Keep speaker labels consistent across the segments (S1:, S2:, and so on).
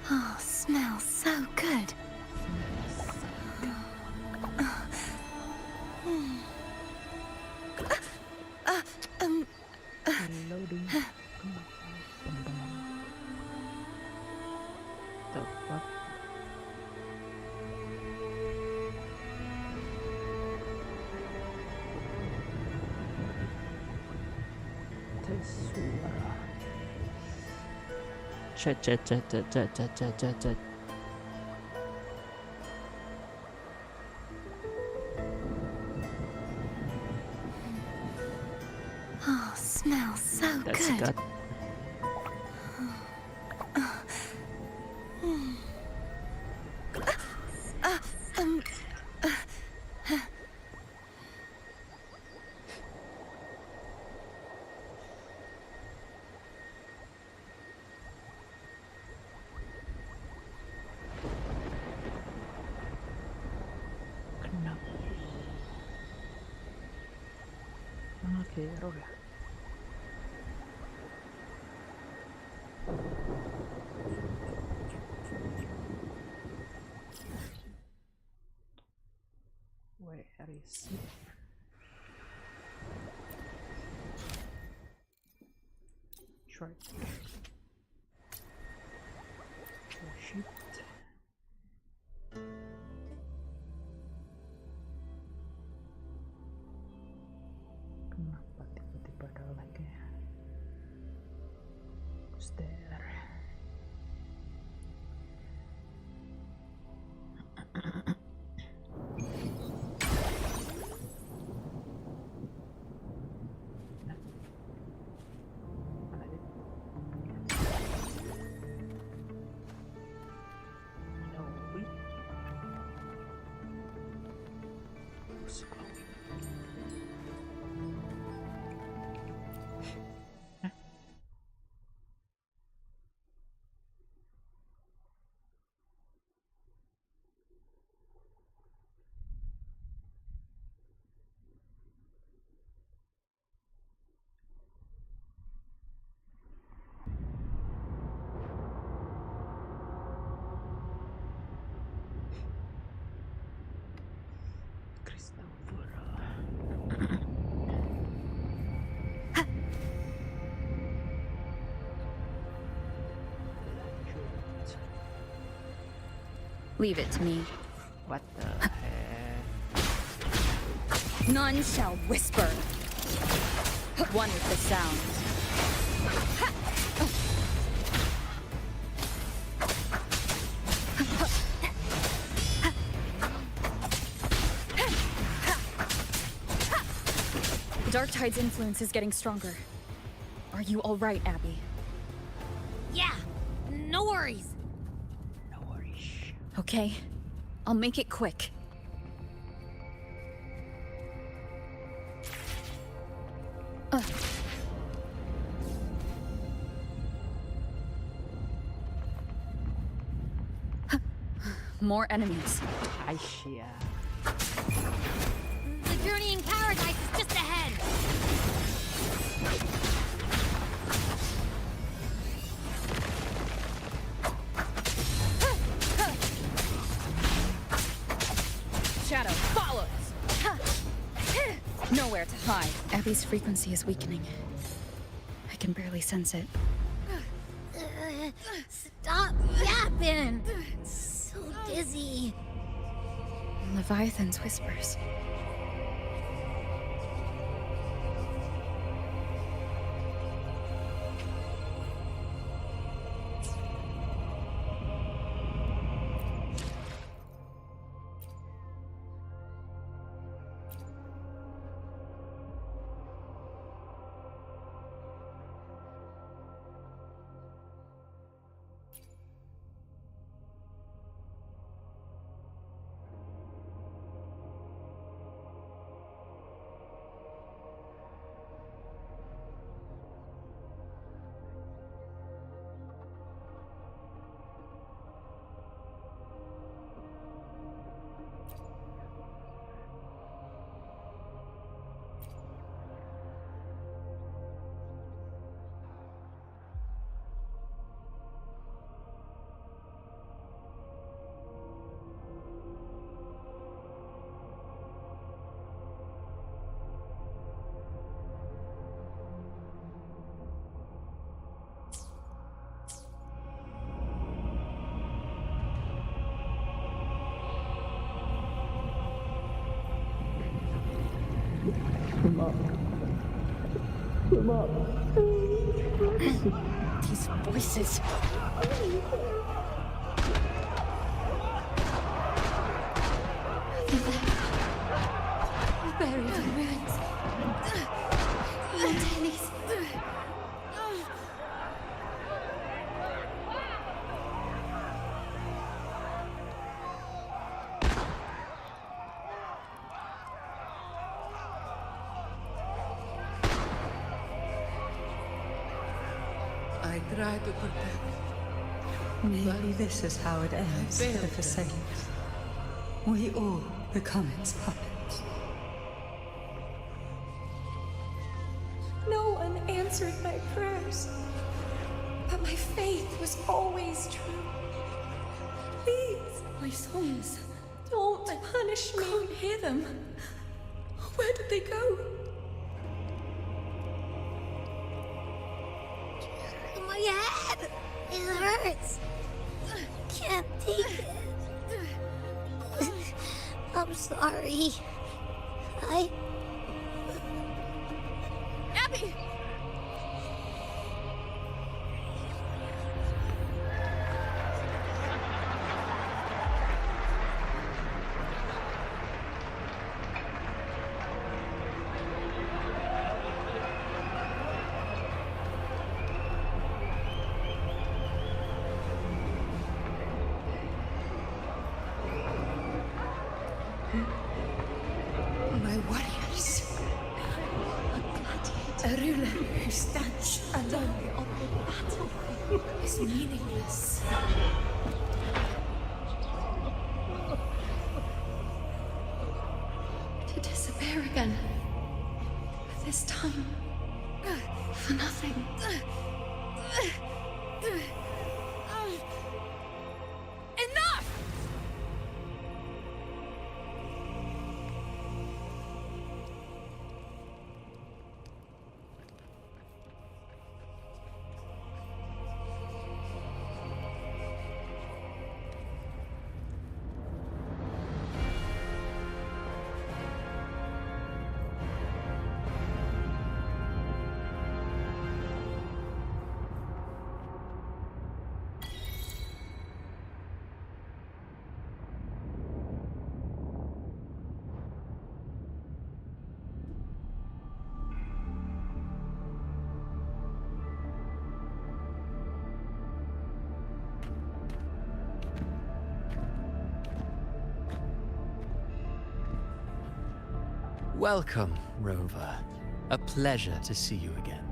S1: Oh, smells so good.
S2: Loading. The fuck? Tes suara. Chat.
S1: Oh, smells so
S2: That's
S1: good.
S2: got kenapa? Oke, error ya. Where is it? Try. Oh shit. Kenapa tiba-tiba ada lag-nya? Who's there?
S1: Leave it to me.
S2: What the heck?
S1: None shall whisper. One with the sound. The Dark Tide's influence is getting stronger. Are you all right, Abby?
S3: Yeah, no worries.
S2: No worries.
S1: Okay, I'll make it quick. More enemies.
S2: Aisyah.
S3: The journey in paradise is just ahead.
S1: Shadow follows! Nowhere to hide. Abby's frequency is weakening. I can barely sense it.
S3: Stop yapping. So dizzy.
S1: Leviathan's whispers. These voices.
S3: Buried in ruins. Mountains.
S4: I try to protect.
S5: Maybe this is how it ends for the Forsaken. We all become its puppets.
S6: No one answered my prayers, but my faith was always true. Please,
S1: My songs.
S6: don't punish me.
S1: Can't hear them.
S6: Where did they go?
S3: My head! It hurts! Can't take it. I'm sorry.
S1: Abby!
S6: My warriors. A ruler who stands alone on the battle is meaningless. To disappear again. This time, for nothing.
S1: Enough!
S7: Welcome, Rover. A pleasure to see you again.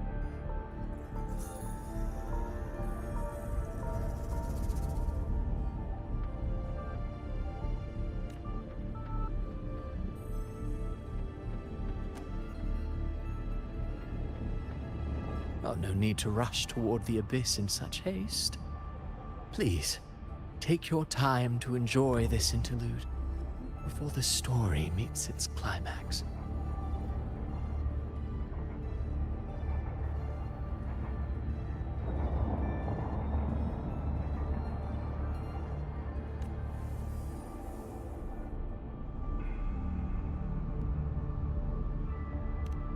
S7: Oh, no need to rush toward the abyss in such haste. Please, take your time to enjoy this interlude before the story meets its climax.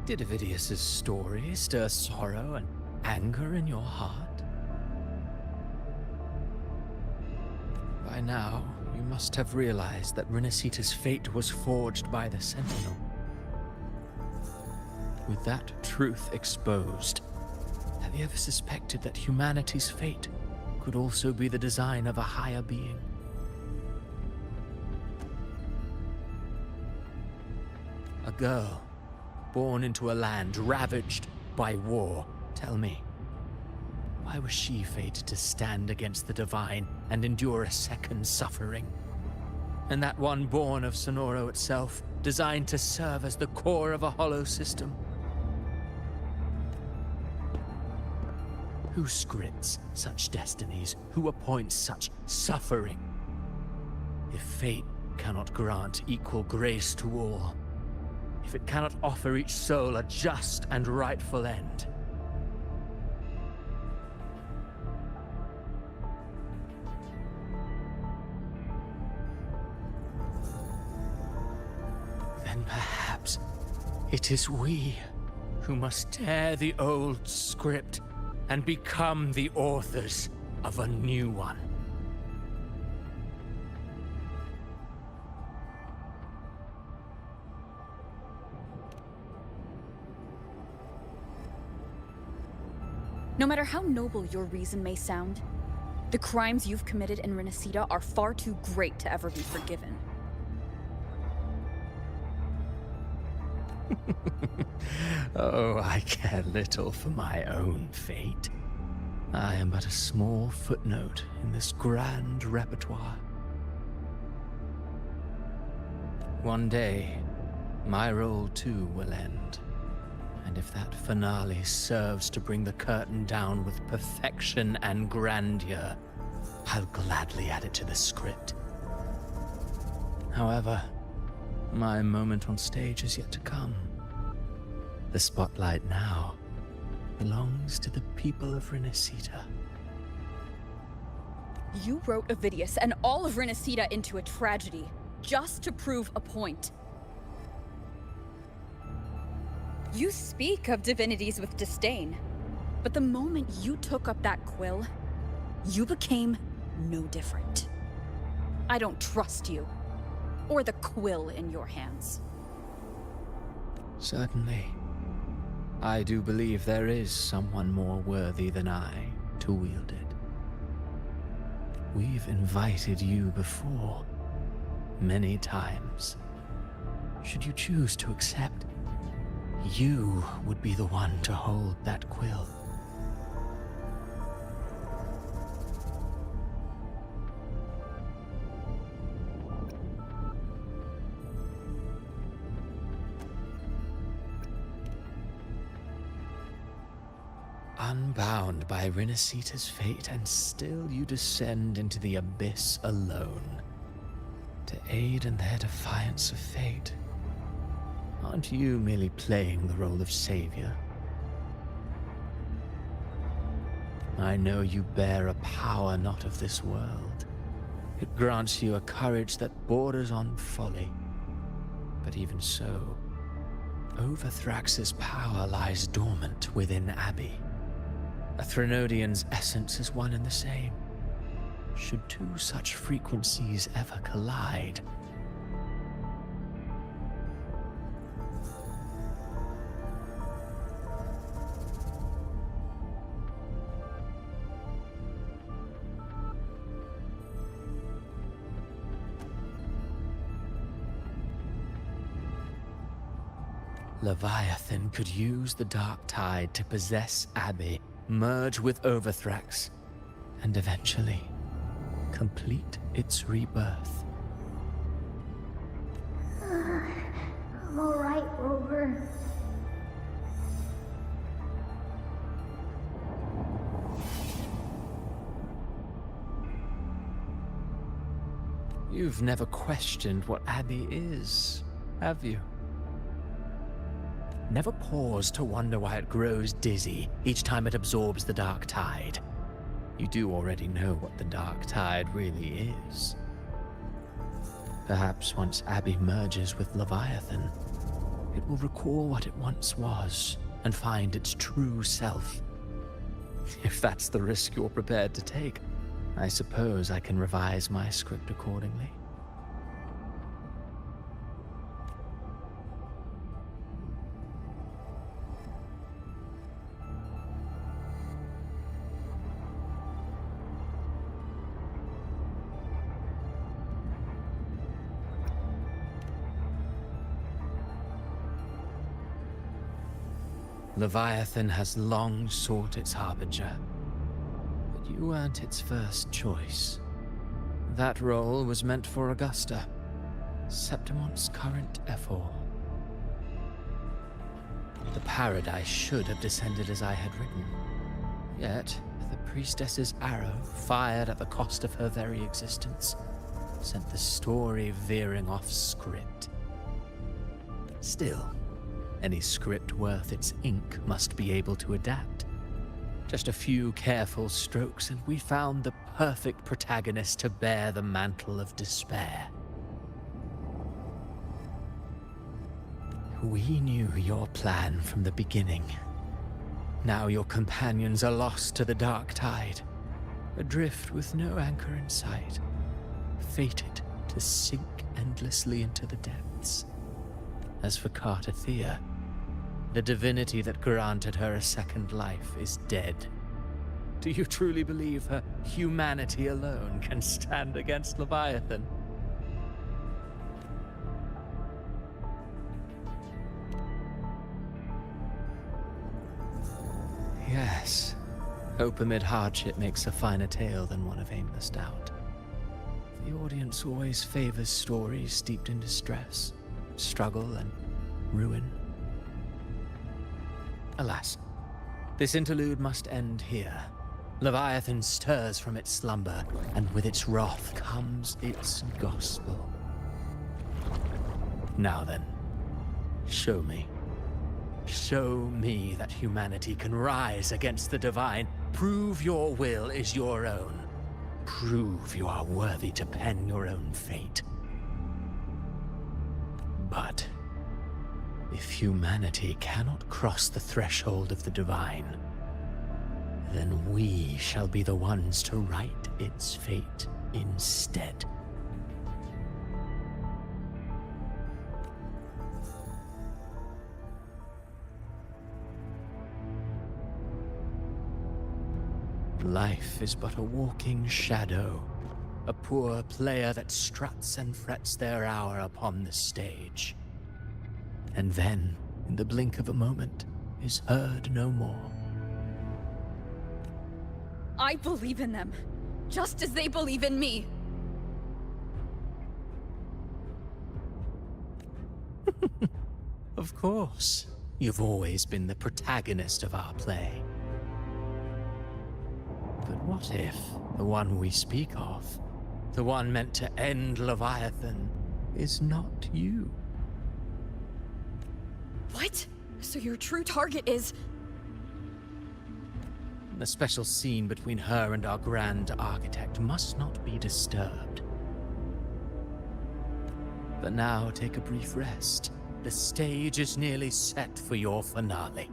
S7: Did Ovidius's story stir sorrow and anger in your heart? By now, you must have realized that Renacita's fate was forged by the Sentinel. With that truth exposed, have you ever suspected that humanity's fate could also be the design of a higher being? A girl born into a land ravaged by war. Tell me, why was she fated to stand against the divine and endure a second suffering? And that one born of Sonoro itself, designed to serve as the core of a hollow system? Who scripts such destinies? Who appoints such suffering? If fate cannot grant equal grace to all, if it cannot offer each soul a just and rightful end, then perhaps It is we who must tear the old script and become the authors of a new one.
S1: No matter how noble your reason may sound, the crimes you've committed in Renacida are far too great to ever be forgiven.
S7: Oh, I care little for my own fate. I am but a small footnote in this grand repertoire. One day, my role too will end. And if that finale serves to bring the curtain down with perfection and grandeur, I'll gladly add it to the script. However, my moment on stage is yet to come. The spotlight now belongs to the people of Renacida.
S1: You wrote Ovidius and all of Renacida into a tragedy, just to prove a point. You speak of divinities with disdain, but the moment you took up that quill, you became no different. I don't trust you, or the quill in your hands.
S7: Certainly. I do believe there is someone more worthy than I to wield it. We've invited you before, many times. Should you choose to accept, you would be the one to hold that quill. Unbound by Renacida's fate, and still you descend into the abyss alone, to aid in their defiance of fate. Aren't you merely playing the role of savior? I know you bear a power not of this world. It grants you a courage that borders on folly. But even so, Overthrax's power lies dormant within Abbey. A Threnodian's essence is one and the same. Should two such frequencies ever collide, Leviathan could use the dark tide to possess Abbey, merge with Overthrax, and eventually complete its rebirth.
S3: I'm alright, Rover.
S7: You've never questioned what Abbey is, have you? Never pause to wonder why it grows dizzy each time it absorbs the dark tide. You do already know what the dark tide really is. Perhaps once Abbey merges with Leviathan, it will recall what it once was and find its true self. If that's the risk you're prepared to take, I suppose I can revise my script accordingly. Leviathan has long sought its harbinger, but you weren't its first choice. That role was meant for Augusta, Septimon's current Ephor. The paradise should have descended as I had written. Yet, the priestess's arrow, fired at the cost of her very existence, sent the story veering off script. Still, any script worth its ink must be able to adapt. Just a few careful strokes and we found the perfect protagonist to bear the mantle of despair. We knew your plan from the beginning. Now your companions are lost to the dark tide, adrift with no anchor in sight, fated to sink endlessly into the depths. As for Cartathea, the divinity that granted her a second life is dead. Do you truly believe her humanity alone can stand against Leviathan? Yes. Hope amid hardship makes a finer tale than one of aimless doubt. The audience always favors stories steeped in distress, struggle, and ruin. Alas, this interlude must end here. Leviathan stirs from its slumber, and with its wrath comes its gospel. Now then, show me. Show me that humanity can rise against the divine. Prove your will is your own. Prove you are worthy to pen your own fate. But if humanity cannot cross the threshold of the divine, then we shall be the ones to write its fate instead. Life is but a walking shadow, a poor player that struts and frets their hour upon the stage. And then, in the blink of a moment, is heard no more.
S1: I believe in them, just as they believe in me.
S7: Of course, you've always been the protagonist of our play. But what if the one we speak of, the one meant to end Leviathan, is not you?
S1: What? So your true target is...
S7: The special scene between her and our grand architect must not be disturbed. But now take a brief rest. The stage is nearly set for your finale.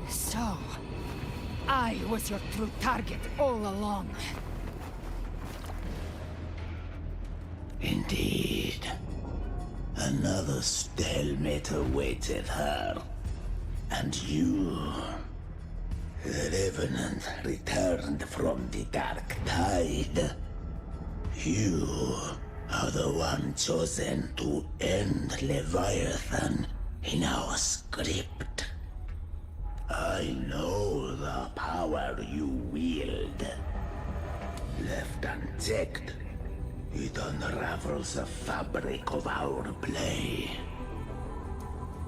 S6: So, I was your true target all along.
S8: Indeed. Another stalemate awaited her. And you... The Revenant returned from the Dark Tide. You are the one chosen to end Leviathan in our script. I know the power you wield. Left unchecked, it unravels the fabric of our play.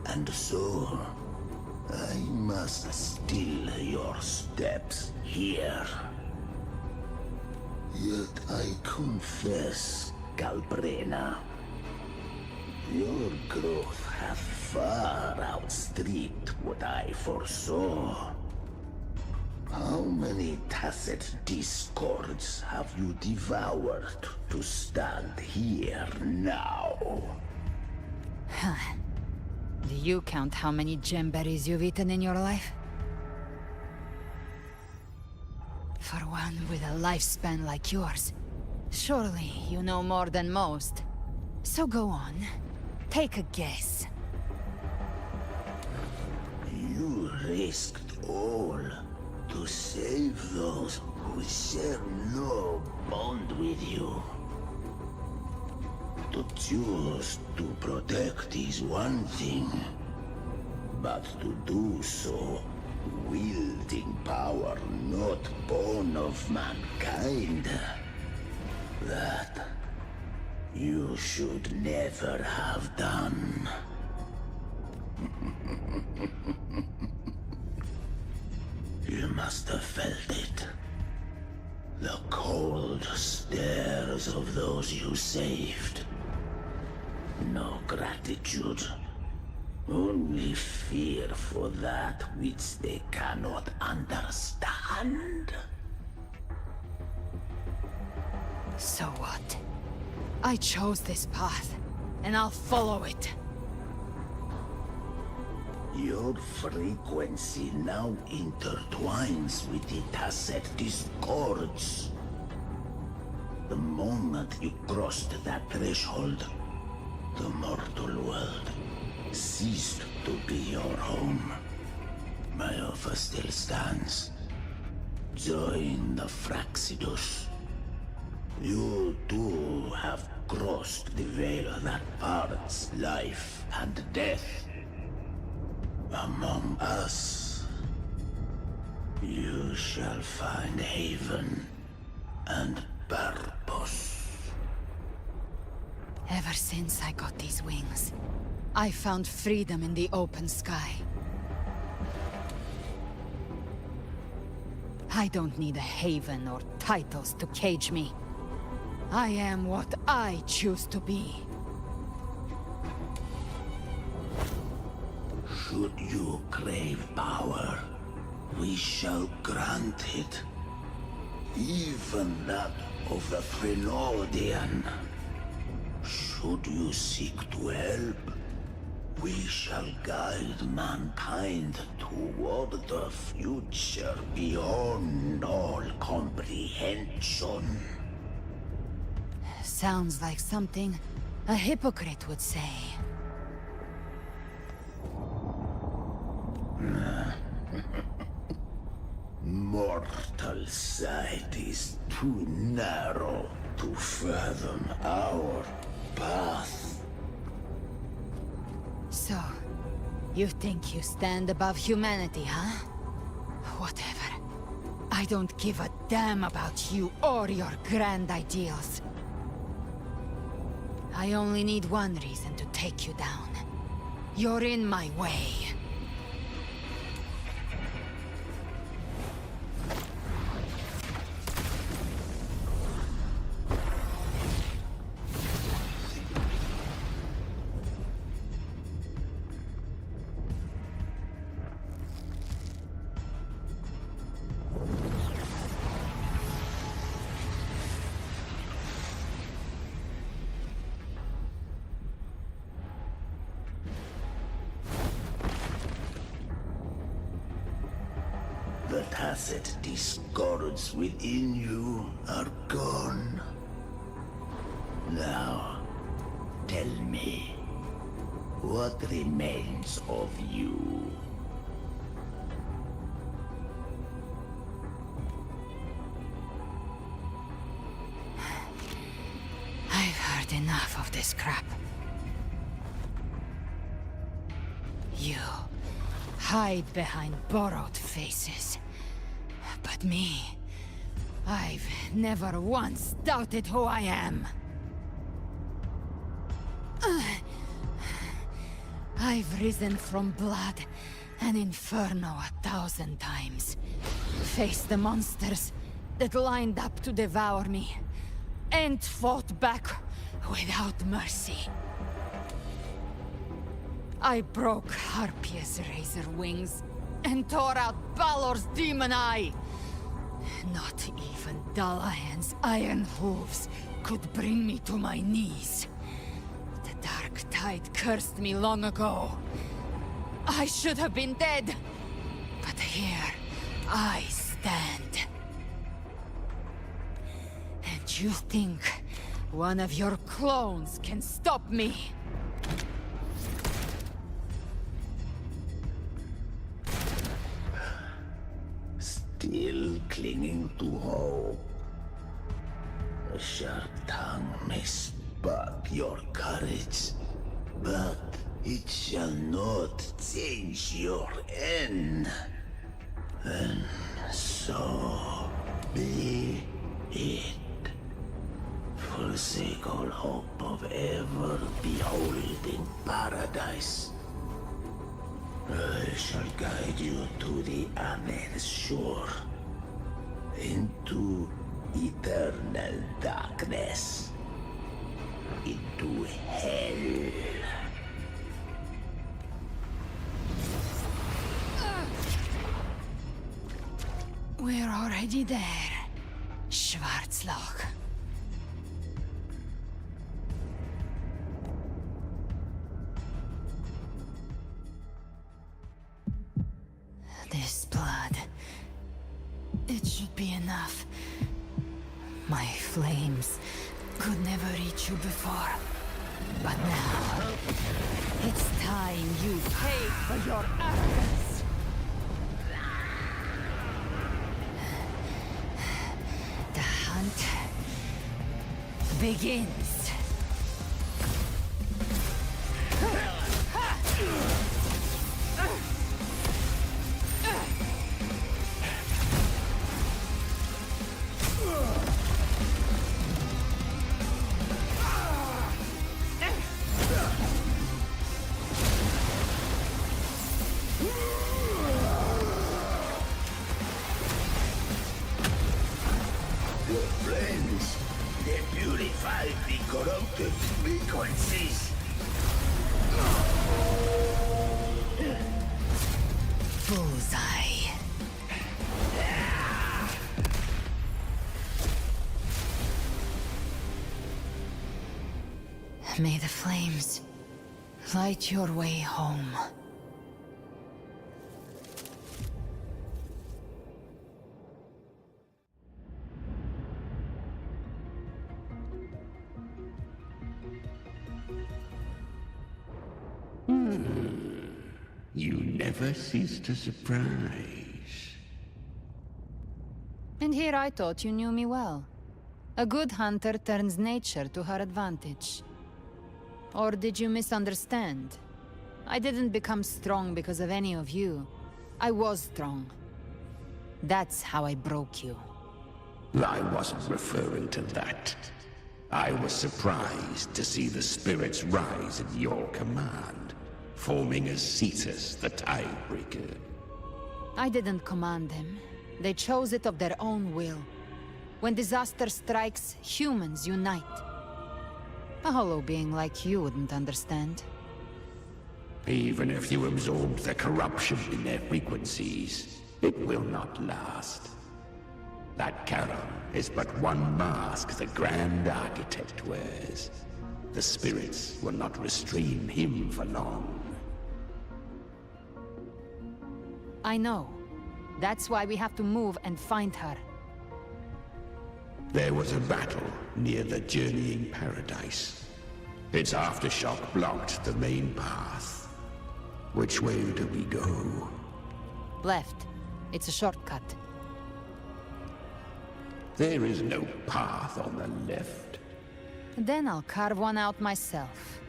S8: And so, I must steal your steps here. Yet I confess, Galbrena, your growth hath far outstripped what I foresaw. How many tacit discords have you devoured to stand here now?
S6: Do you count how many gemberries you've eaten in your life? For one with a lifespan like yours, surely you know more than most. So go on, take a guess.
S8: You risked all to save those who share no bond with you. To choose to protect is one thing, but to do so wielding power not born of mankind, that you should never have done. You must have felt it. The cold stares of those you saved. No gratitude. Only fear for that which they cannot understand.
S6: So what? I chose this path, and I'll follow it.
S8: Your frequency now intertwines with the Tacet discords. The moment you crossed that threshold, the mortal world ceased to be your home. My offer still stands. Join the Fraxidus. You too have crossed the veil that parts life and death. Among us, you shall find haven and purpose.
S6: Ever since I got these wings, I found freedom in the open sky. I don't need a haven or titles to cage me. I am what I choose to be.
S8: Should you crave power, we shall grant it. Even that of the Frenodian. Should you seek to help, we shall guide mankind toward the future beyond all comprehension.
S6: Sounds like something a hypocrite would say.
S8: Mortal sight is too narrow to fathom our path.
S6: So, you think you stand above humanity, huh? Whatever. I don't give a damn about you or your grand ideals. I only need one reason to take you down. You're in my way.
S8: The tacit discords within you are gone. Now, tell me, what remains of you?
S6: I've heard enough of this crap. You hide behind borrowed faces. But me, I've never once doubted who I am. I've risen from blood and inferno 1,000 times. Faced the monsters that lined up to devour me, and fought back without mercy. I broke Harpia's razor wings and tore out Balor's demon eye. Not even Dalahan's iron hooves could bring me to my knees. The dark tide cursed me long ago. I should have been dead, but here I stand. And you think one of your clones can stop me?
S8: Still clinging to hope. A sharp tongue may spark your courage, but it shall not change your end. And so be it. Forsake all hope of ever beholding paradise. I shall guide you to the Amen shore, into eternal darkness, into hell.
S6: We're already there, Schwarzloch. This blood... it should be enough. My flames could never reach you before. But now... it's time you pay for your arrogance! The hunt begins.
S8: Your friends, they purify the corrupted frequencies.
S6: Bullseye. May the flames light your way home.
S8: You never cease to surprise.
S6: And here I thought you knew me well. A good hunter turns nature to her advantage. Or did you misunderstand? I didn't become strong because of any of you. I was strong. That's how I broke you.
S8: I wasn't referring to that. I was surprised to see the spirits rise at your command, forming as Cetus the Tidebreaker.
S6: I didn't command them. They chose it of their own will. When disaster strikes, humans unite. A hollow being like you wouldn't understand.
S8: Even if you absorb the corruption in their frequencies, it will not last. That Charon is but one mask the Grand Architect wears. The spirits will not restrain him for long.
S6: I know. That's why we have to move and find her.
S8: There was a battle near the Journeying Paradise. Its aftershock blocked the main path. Which way do we go?
S6: Left. It's a shortcut.
S8: There is no path on the left.
S6: Then I'll carve one out myself.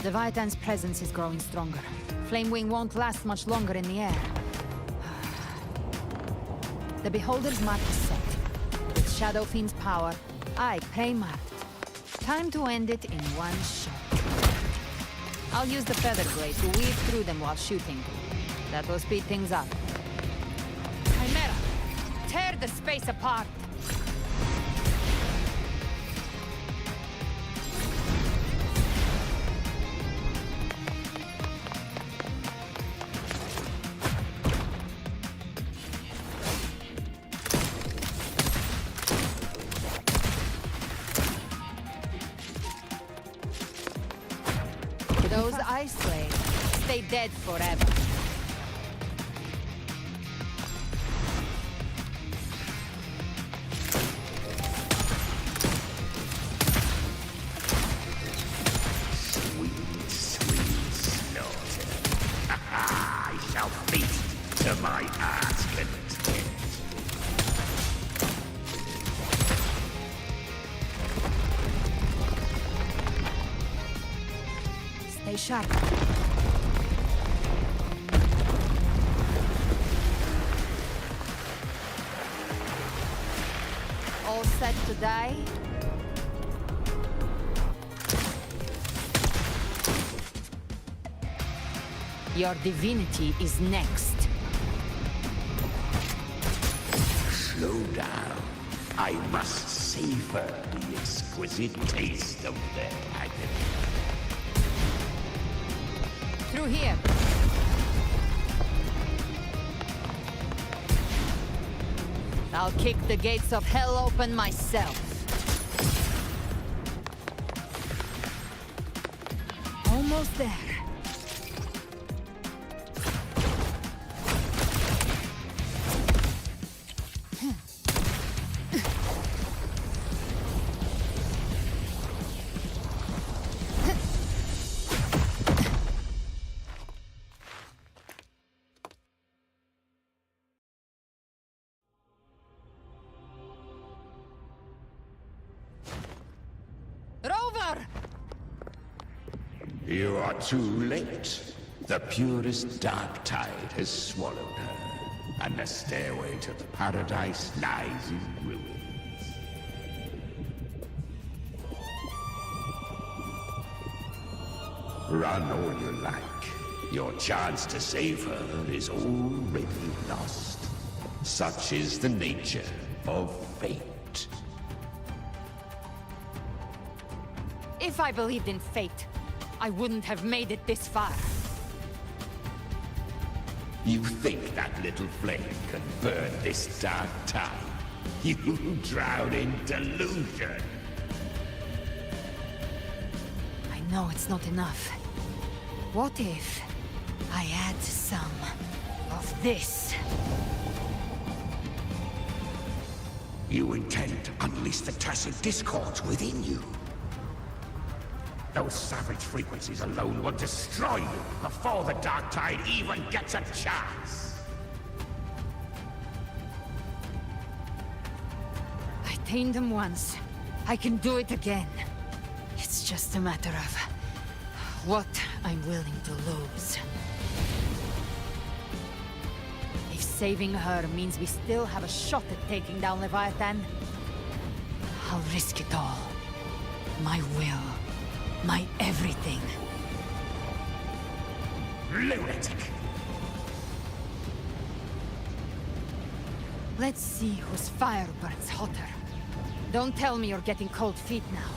S6: The Vitan's presence is growing stronger. Flamewing won't last much longer in the air. The Beholder's mark is set. With Shadow Fiend's power, I pray marked. Time to end it in one shot. I'll use the feather blade to weave through them while shooting. That will speed things up. Chimera, tear the space apart! Those ice slaves stay dead forever.
S8: Sweet, sweet slaughter. I shall feast to my heart's content.
S6: Stay sharp. All set to die? Your divinity is next.
S8: Slow down. I must savor the exquisite taste of their agony.
S6: Through here. I'll kick the gates of hell open myself. Almost there. Rover!
S8: You are too late. The purest dark tide has swallowed her, and the stairway to paradise lies in ruins. Run all you like. Your chance to save her is already lost. Such is the nature of fate.
S6: If I believed in fate, I wouldn't have made it this far.
S8: You think that little flame can burn this dark tide? You drown in delusion.
S6: I know it's not enough. What if I add some of this?
S8: You intend to unleash the tacit discords within you. Those savage frequencies alone will destroy you before the dark tide even gets a chance.
S6: I tamed them once. I can do it again. It's just a matter of what I'm willing to lose. If saving her means we still have a shot at taking down Leviathan, I'll risk it all. My will. My everything.
S8: Lunatic!
S6: Let's see whose fire burns hotter. Don't tell me you're getting cold feet now.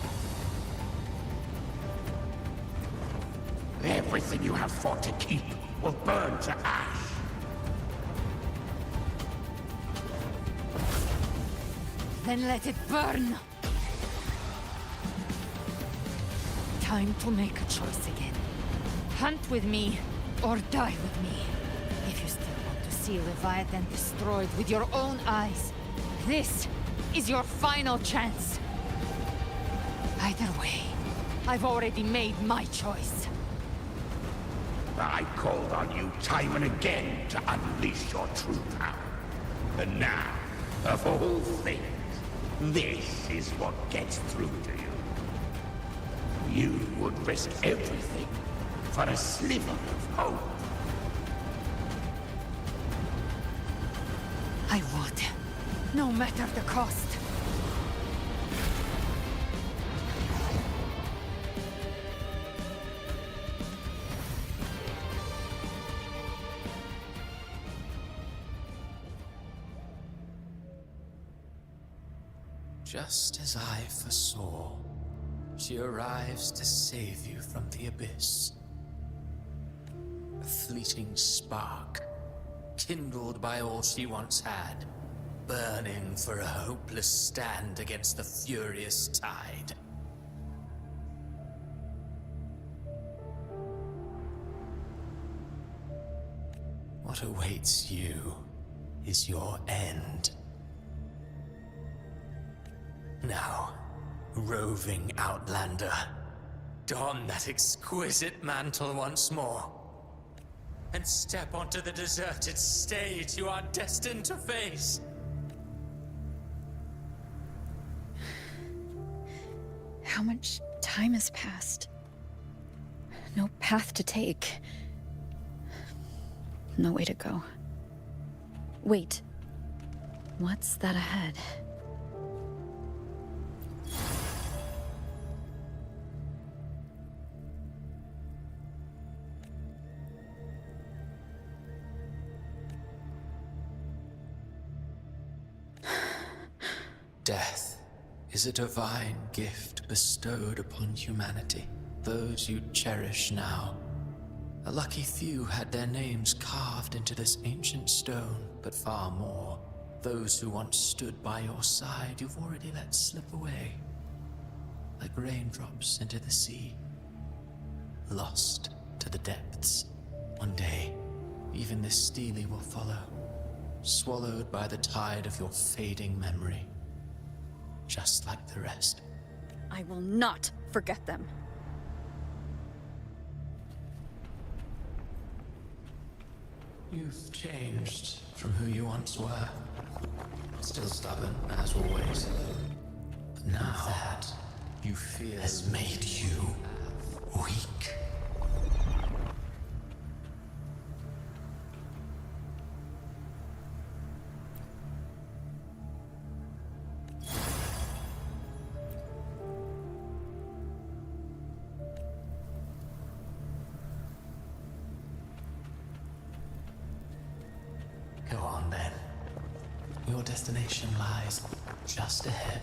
S8: Everything you have fought to keep will burn to ash.
S6: Then let it burn! Time to make a choice again. Hunt with me, or die with me. If you still want to see Leviathan destroyed with your own eyes, this is your final chance. Either way, I've already made my choice.
S8: I called on you time and again to unleash your true power. And now, of all things, this is what gets through to you. You would risk everything for a sliver of hope.
S6: I would, no matter the cost.
S7: Just as I foresaw, she arrives to save you from the abyss. A fleeting spark, kindled by all she once had, burning for a hopeless stand against the furious tide. What awaits you is your end. Now, roving outlander, don that exquisite mantle once more, and step onto the deserted stage you are destined to face.
S1: How much time has passed? No path to take. No way to go. Wait. What's that ahead?
S7: Death is a divine gift bestowed upon humanity. Those you cherish now. A lucky few had their names carved into this ancient stone, but far more. Those who once stood by your side you've already let slip away. Like raindrops into the sea. Lost to the depths. One day, even this stele will follow. Swallowed by the tide of your fading memory. Just like the rest.
S1: I will not forget them.
S7: You've changed from who you once were. Still stubborn, as always. But now that you fear has made you weak. Go on then. Your destination lies just ahead.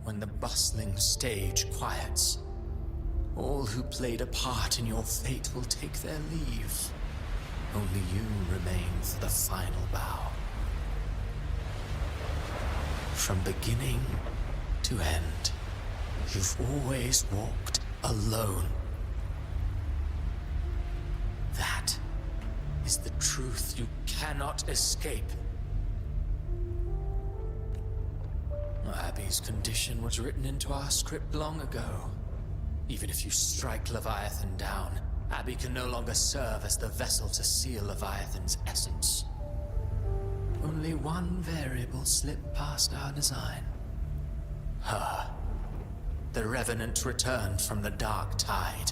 S7: When the bustling stage quiets, all who played a part in your fate will take their leave. Only you remain for the final bow. From beginning to end, you've always walked alone. That is the truth you cannot escape. Abby's condition was written into our script long ago. Even if you strike Leviathan down, Abby can no longer serve as the vessel to seal Leviathan's essence. Only one variable slipped past our design. Her. The Revenant returned from the dark tide.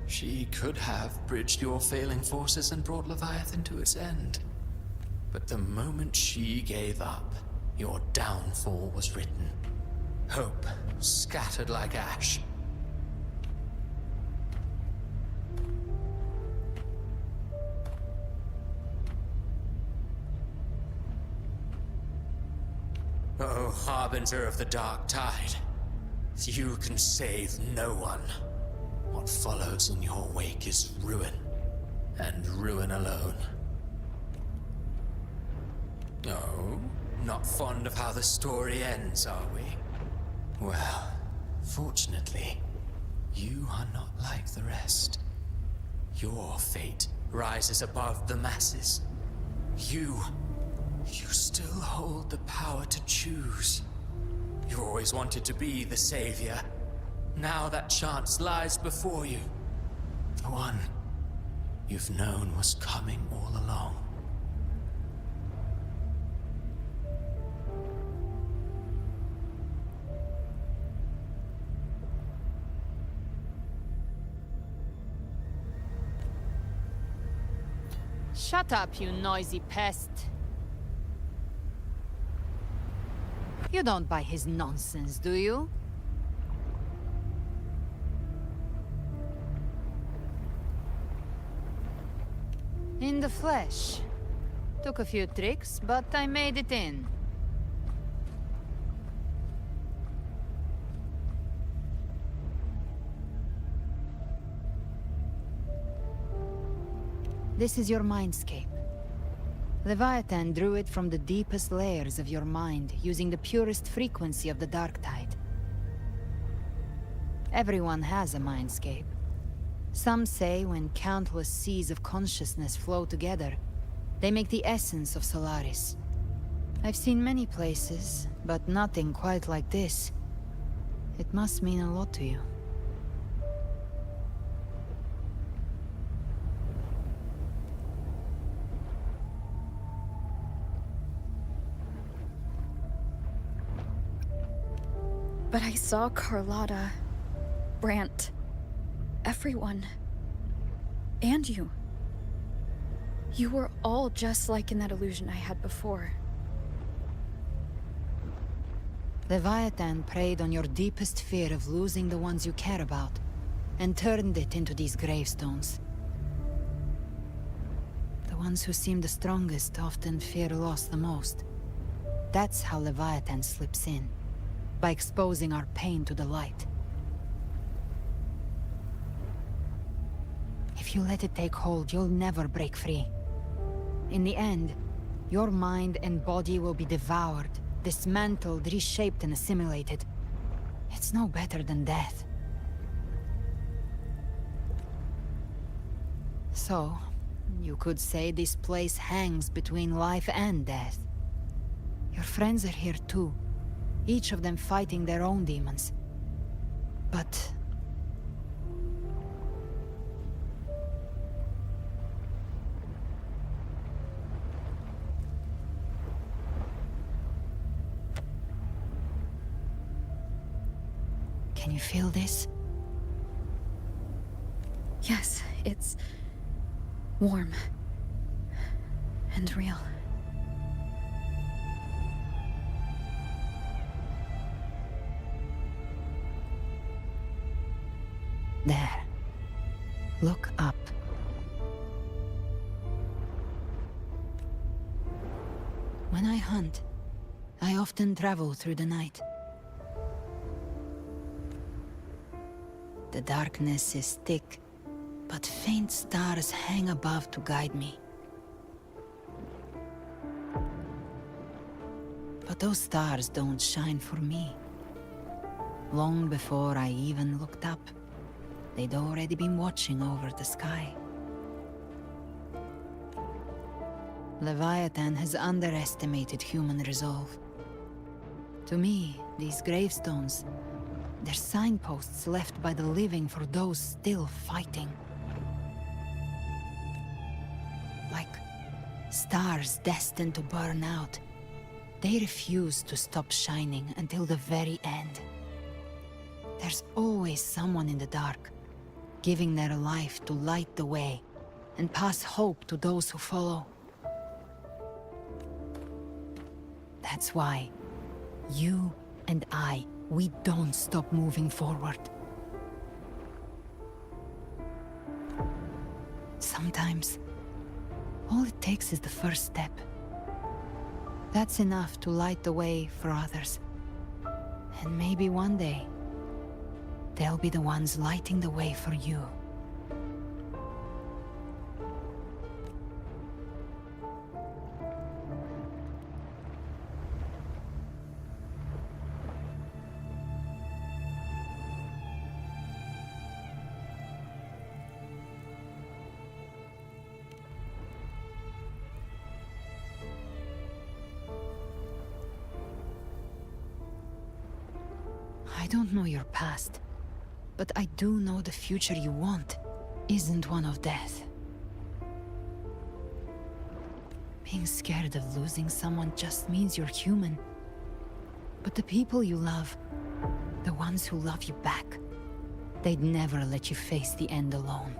S7: She could have bridged your failing forces and brought Leviathan to its end. But the moment she gave up, your downfall was written. Hope scattered like ash. Oh, harbinger of the dark tide. You can save no one. What follows in your wake is ruin. And ruin alone. Oh? Not fond of how the story ends, are we? Well, fortunately, you are not like the rest. Your fate rises above the masses. You still hold the power to choose. You always wanted to be the savior. Now that chance lies before you. The one you've known was coming all along.
S6: Shut up, you noisy pest. You don't buy his nonsense, do you? In the flesh. Took a few tricks, but I made it in. This is your mindscape. Leviathan drew it from the deepest layers of your mind, using the purest frequency of the dark tide. Everyone has a mindscape. Some say when countless seas of consciousness flow together, they make the essence of Solaris. I've seen many places, but nothing quite like this. It must mean a lot to you.
S1: But I saw Carlotta, Brant, everyone. And you. You were all just like in that illusion I had before.
S6: Leviathan preyed on your deepest fear of losing the ones you care about, and turned it into these gravestones. The ones who seem the strongest often fear loss the most. That's how Leviathan slips in, by exposing our pain to the light. If you let it take hold, you'll never break free. In the end, your mind and body will be devoured, dismantled, reshaped, and assimilated. It's no better than death. So, you could say this place hangs between life and death. Your friends are here too, each of them fighting their own demons. But... can you feel this?
S1: Yes, it's warm and real.
S6: There. Look up. When I hunt, I often travel through the night. The darkness is thick, but faint stars hang above to guide me. But those stars don't shine for me. Long before I even looked up, they'd already been watching over the sky. Leviathan has underestimated human resolve. To me, these gravestones, they're signposts left by the living for those still fighting. Like stars destined to burn out, they refuse to stop shining until the very end. There's always someone in the dark, giving their life to light the way and pass hope to those who follow. That's why you and I, we don't stop moving forward. Sometimes, all it takes is the first step. That's enough to light the way for others. And maybe one day, they'll be the ones lighting the way for you. I don't know your past, but I do know the future you want isn't one of death. Being scared of losing someone just means you're human. But the people you love, the ones who love you back, they'd never let you face the end alone.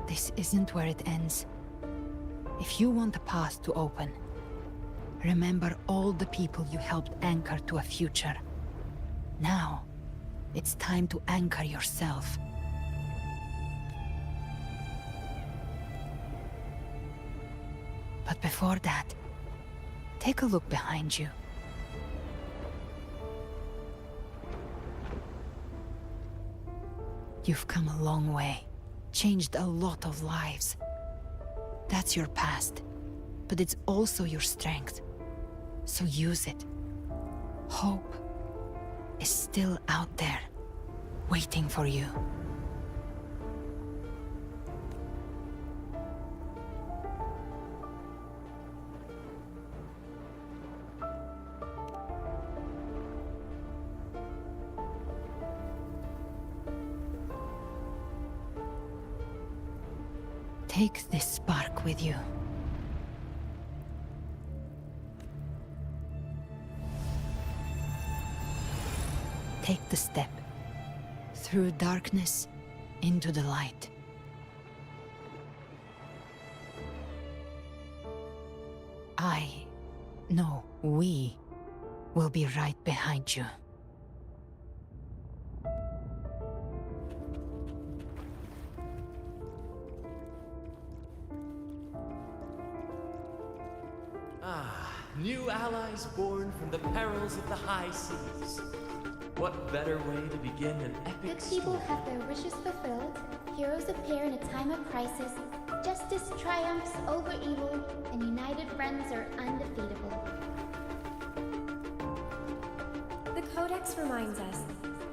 S6: this isn't where it ends. If you want the path to open, remember all the people you helped anchor to a future. Now, it's time to anchor yourself. But before that, take a look behind you. You've come a long way, changed a lot of lives. That's your past, but it's also your strength. So use it. Hope is still out there, waiting for you. Take this spark with you. Take the step. Through darkness, into the light. We will be right behind you.
S7: New allies born from the perils of the high seas. What better way to begin an epic
S3: Good people
S7: story?
S3: have their wishes fulfilled, heroes appear in a time of crisis, justice triumphs over evil, and united friends are undefeatable.
S9: The Codex reminds us,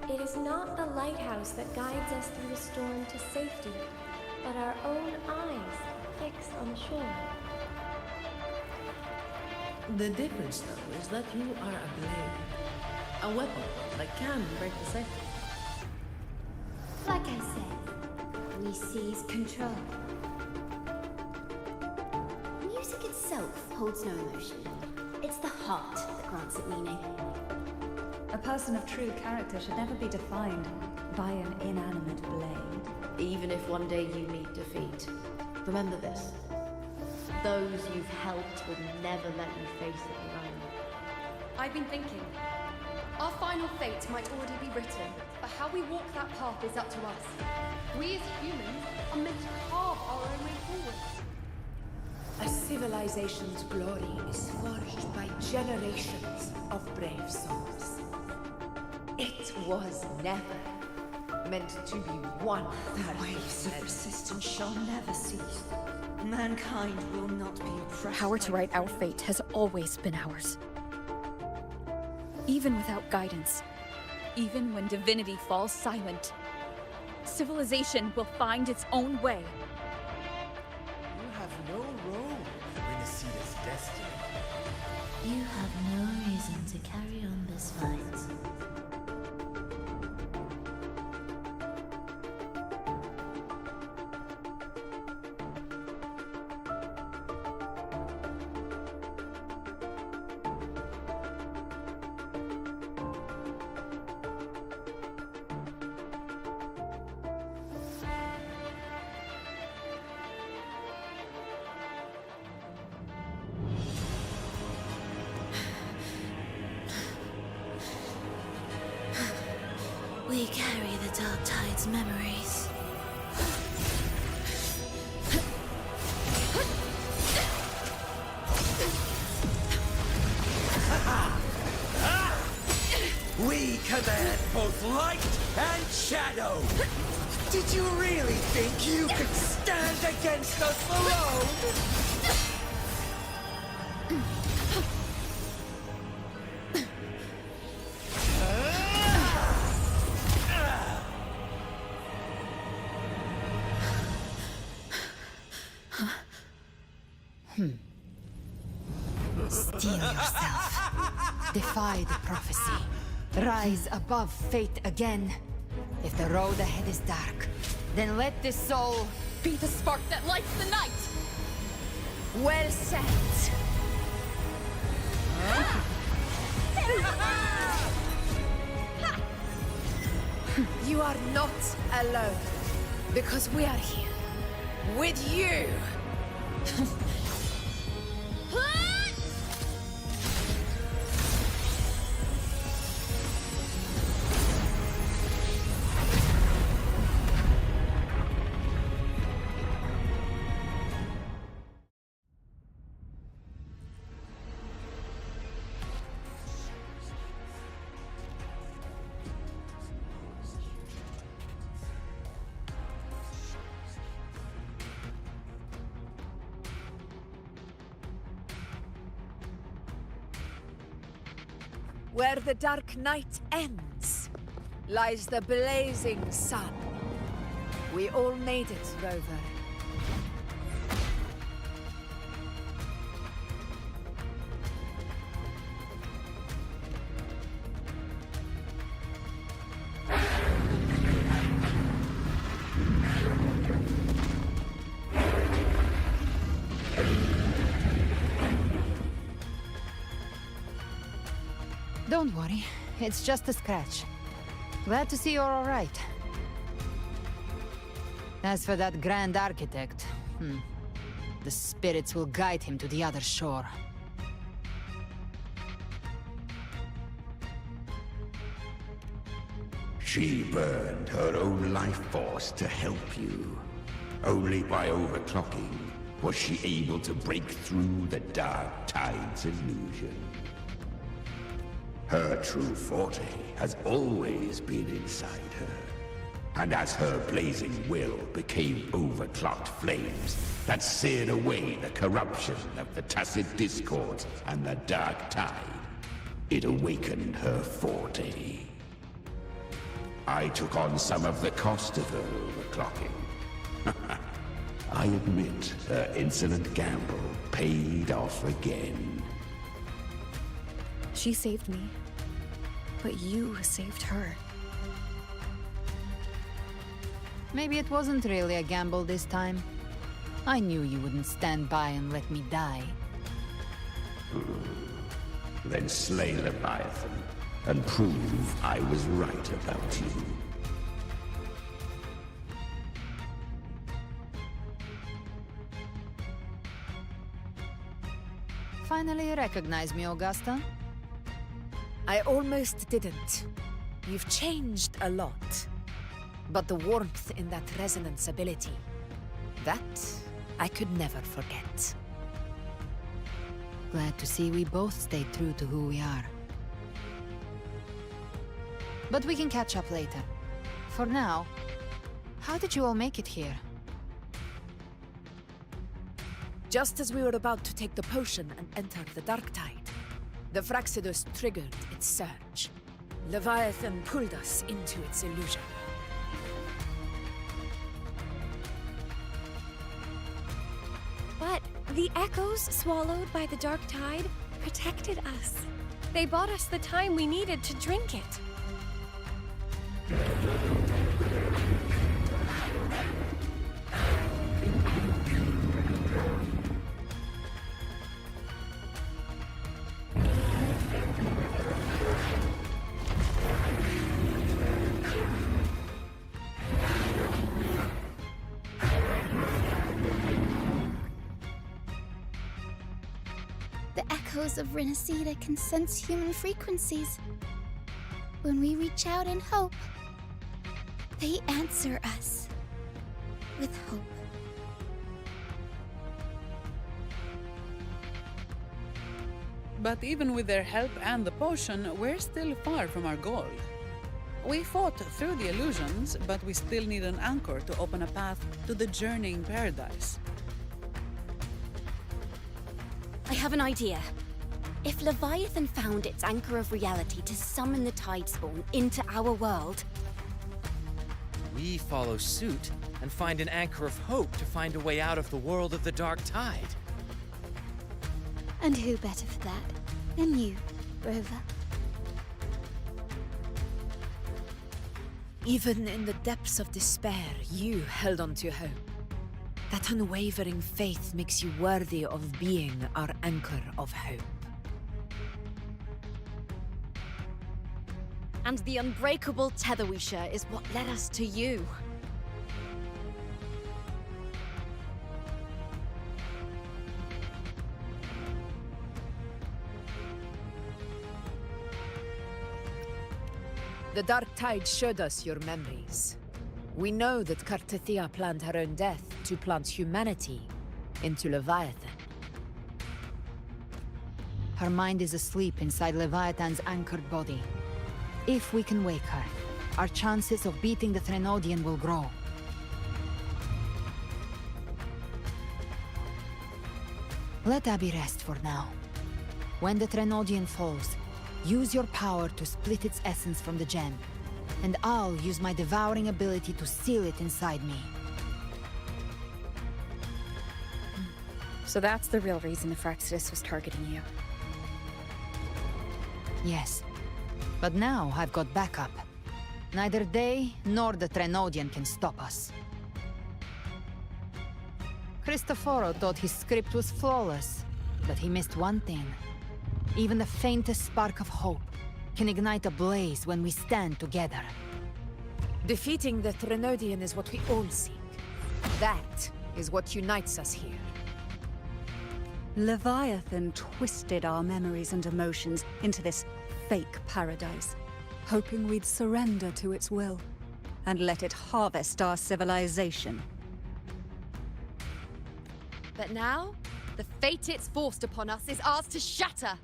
S9: it is not the lighthouse that guides us through the storm to safety, but our own eyes fixed on the shore.
S4: The difference, though, is that you are a blade. A weapon that can break the cycle.
S3: Like I said, we seize control.
S10: Music itself holds no emotion. It's the heart that grants it meaning.
S5: A person of true character should never be defined by an inanimate blade.
S10: Even if one day you meet defeat, remember this. Those you've helped will never let you face it alone.
S9: I've been thinking, our final fate might already be written, but how we walk that path is up to us. We as humans are meant to carve our own way forward.
S11: A civilization's glory is forged by generations of brave souls. It was never meant to be one.
S5: The waves of resistance shall never cease. Mankind will not be oppressed.
S1: Power to write our fate has always been ours. Even without guidance, even when divinity falls silent, civilization will find its own way.
S12: You have no role in Renacita's destiny.
S10: You have no reason to carry on this fight. We carry the Dark Tide's memories.
S12: We command both light and shadow! Did you really think you could stand against us alone?
S6: Steel yourself. Defy the prophecy. Rise above fate again. If the road ahead is dark, then let this soul
S1: Be the spark that lights the night!
S6: well set.
S11: You are not alone, because we are here.
S6: with you!
S11: Where the dark night ends, lies the blazing sun. We all made it, Rover.
S6: Don't worry, it's just a scratch. Glad to see you're all right. As for that Grand Architect, the spirits will guide him to the other shore.
S8: She burned her own life force to help you. Only by overclocking was she able to break through the dark tide's illusion. Her true forte has always been inside her. And as her blazing will became overclocked flames that seared away the corruption of the tacit discords and the dark tide, it awakened her forte. I took on some of the cost of her overclocking. I admit her insolent gamble paid off again.
S1: She saved me, but you saved her.
S6: Maybe it wasn't really a gamble this time. I knew you wouldn't stand by and let me die.
S8: Then slay Leviathan and prove I was right about you.
S6: Finally recognize me, Augusta?
S11: I almost didn't. You've changed a lot. But the warmth in that resonance ability, that I could never forget.
S6: Glad to see we both stayed true to who we are. But we can catch up later. For now, how did you all make it here?
S11: Just as we were about to take the potion and enter the dark tide, the Fraxidus triggered its surge. Leviathan pulled us into its illusion.
S13: But the echoes swallowed by the dark tide protected us. They bought us the time we needed to drink it.
S3: The echoes of Renacida can sense human frequencies. When we reach out in hope, they answer us with hope.
S14: But even with their help and the potion, we're still far from our goal. We fought through the illusions, but we still need an anchor to open a path to the journeying paradise.
S13: I have an idea. If Leviathan found its anchor of reality to summon the Tidespawn into our world,
S7: We follow suit and find an anchor of hope to find a way out of the world of the dark tide.
S3: And who better for that than you, Rover?
S11: Even in the depths of despair, you held on to hope. That unwavering faith makes you worthy of being our anchor of hope.
S13: and the unbreakable tether we share is what led us to you.
S11: The Dark Tide showed us your memories. We know that Kartathea planned her own death to plant humanity into Leviathan.
S6: Her mind is asleep inside Leviathan's anchored body. If we can wake her, our chances of beating the Threnodian will grow. Let Abby rest for now. When the Threnodian falls, use your power to split its essence from the gem, and I'll use my devouring ability to seal it inside me.
S1: So that's the real reason the Fraxidus was targeting you.
S6: Yes. But now I've got backup. Neither they nor the Threnodian can stop us. Cristoforo thought his script was flawless, but he missed one thing. Even the faintest spark of hope can ignite a blaze when we stand together.
S11: Defeating the Threnodian is what we all seek. That is what unites us here.
S5: Leviathan twisted our memories and emotions into this fake paradise, hoping we'd surrender to its will and let it harvest our civilization.
S9: But now, the fate it's forced upon us is ours to shatter.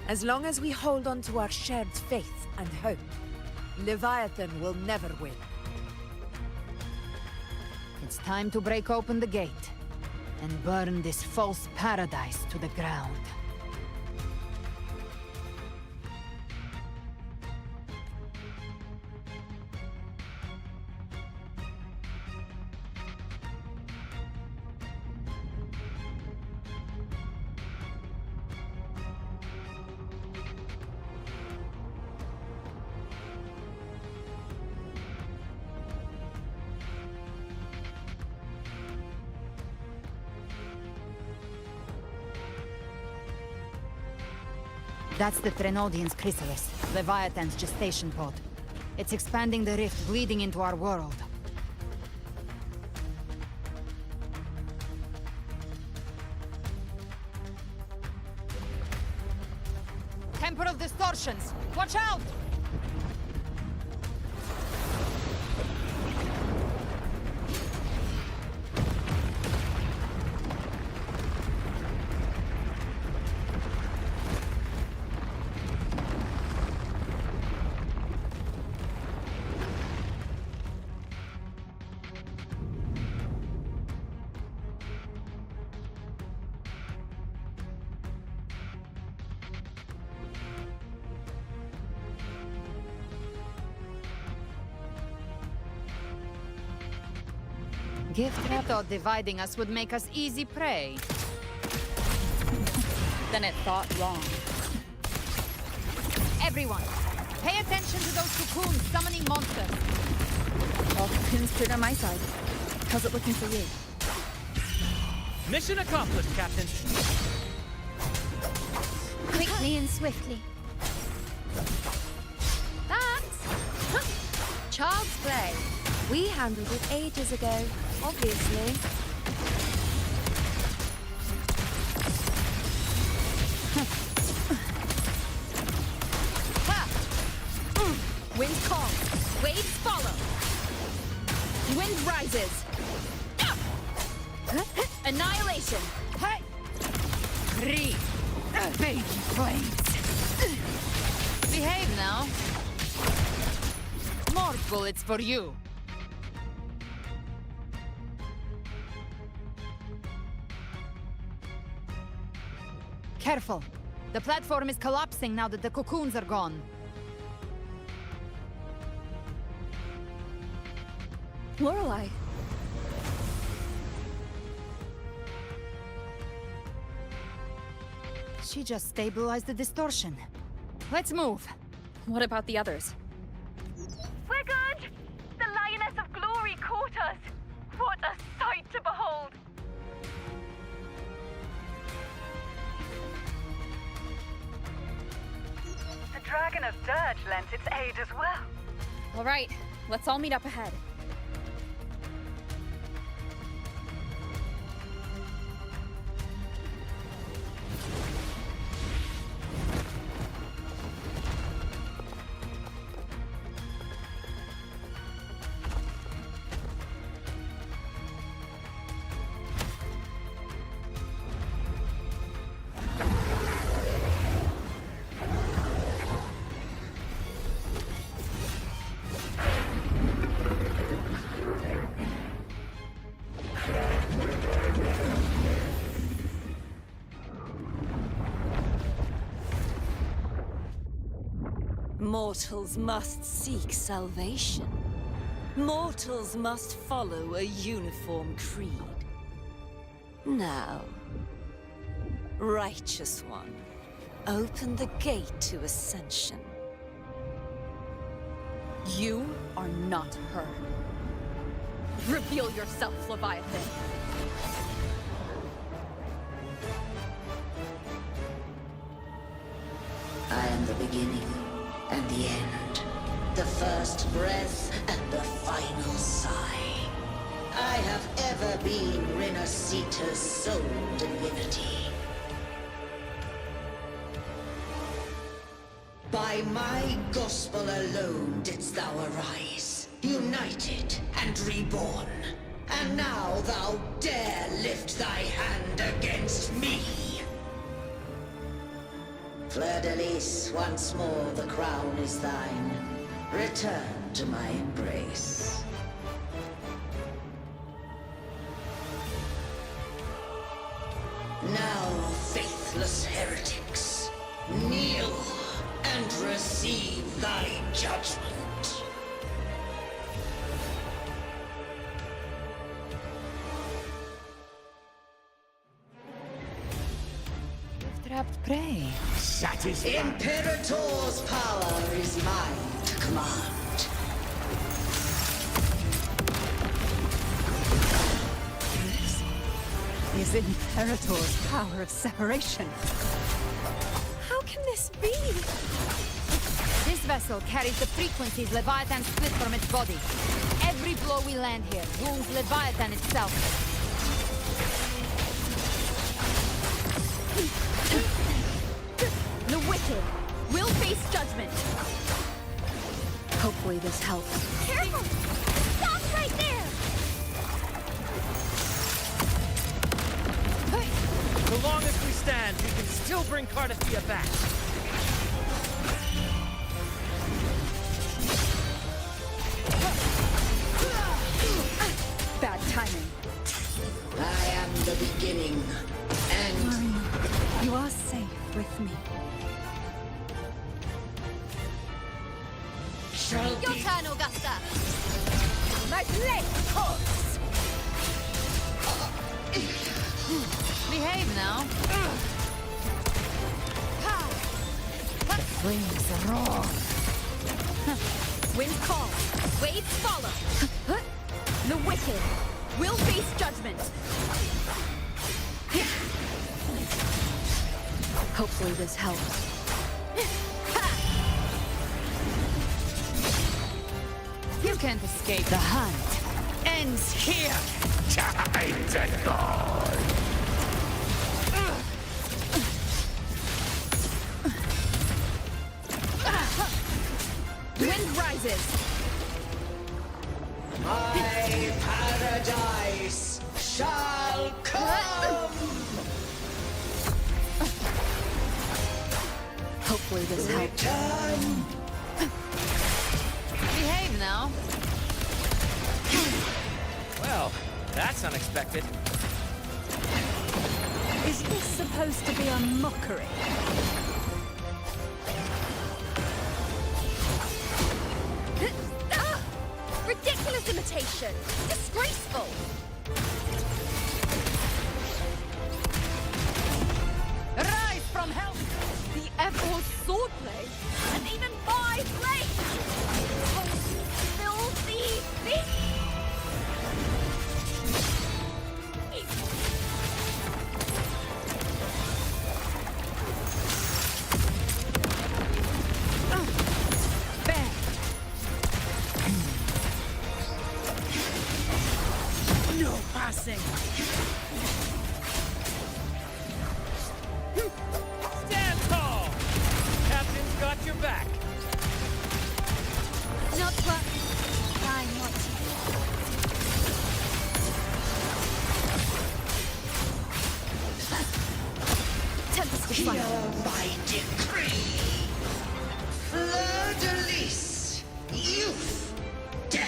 S11: As long as we hold on to our shared faith and hope, Leviathan will never win.
S6: It's time to break open the gate and burn this false paradise to the ground. That's the Threnodian's chrysalis, Leviathan's gestation pod. It's expanding the rift, bleeding into our world. Temporal distortions! Watch out! Gift I thought dividing us would make us easy prey.
S1: Then it thought wrong.
S6: Everyone, pay attention to those cocoons summoning monsters.
S1: All cocoons cleared on my side. How's it looking for you?
S7: Mission accomplished, Captain.
S3: Quickly and swiftly.
S13: That's child's play. We handled it ages ago, obviously.
S1: Wind calms, waves follow. Wind rises. Annihilation.
S6: Hey! Three baby flames. Behave now. More bullets for you. Careful. The platform is collapsing now that the cocoons are gone.
S1: Lorelei.
S6: She just stabilized the distortion. Let's move.
S1: What about the others?
S15: We're good! The Lioness of Glory caught us! What a sight to behold! The dragon of Dirge lent its aid as well.
S1: All right, let's all meet up ahead.
S11: Mortals must seek salvation. Mortals must follow a uniform creed. Now, Righteous One, open the gate to ascension.
S1: You are not her. Reveal yourself, Leviathan.
S16: I am the beginning and the end. The first breath and the final sigh. I have ever been Renacita's sole divinity. By my gospel alone didst thou arise, united and reborn. And now thou dare lift thy hand against me. Fleur-de-Lis, once more the crown is thine. Return to my embrace. Now, faithless heretics, kneel and receive thy judgment.
S6: Trapped prey.
S8: Satisfied.
S16: Imperator's power is mine to command.
S5: Is Imperator's power of separation.
S13: How can this be?
S6: This vessel carries the frequencies Leviathan split from its body. Every blow we land here wounds Leviathan itself.
S1: The wicked will face judgment.
S5: Hopefully this helps.
S3: Careful! Stop right there!
S7: So long as we stand, we can still bring Cardathia back.
S1: Bad timing.
S16: I am the beginning, and...
S5: Marina, you are safe with me.
S16: Shall
S13: Your
S16: be...
S13: turn, Augusta!
S1: My blade hurts!
S6: Behave now. The flames roar.
S1: Wind call, waves follow. The wicked will face judgment.
S5: Hopefully this helps.
S6: You can't escape. The hunt ends here.
S8: Time to go.
S1: Wind rises.
S16: My paradise shall come!
S5: Hopefully this helps.
S16: Return!
S6: Behave now.
S7: Well, that's unexpected.
S5: Is this supposed to be a mockery?
S1: Ridiculous imitation! Disgraceful!
S6: Rise from hell!
S1: The Emerald swordplay! And even my blade! Oh, filthy thief!
S17: missing.
S12: Stand tall! Captain's got your back.
S13: Not what I want to. Tempest
S16: Hear
S13: fire.
S16: my decree. Fleur de lis. Youth. Death.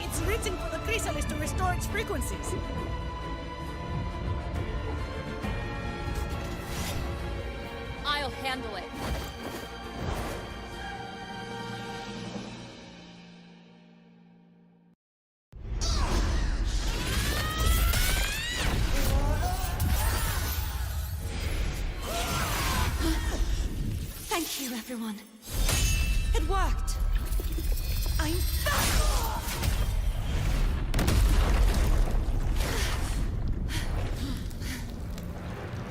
S17: It's written for the chrysalis to restore its frequencies.
S1: I'll handle it.
S17: Thank you, everyone. It worked. I'm back!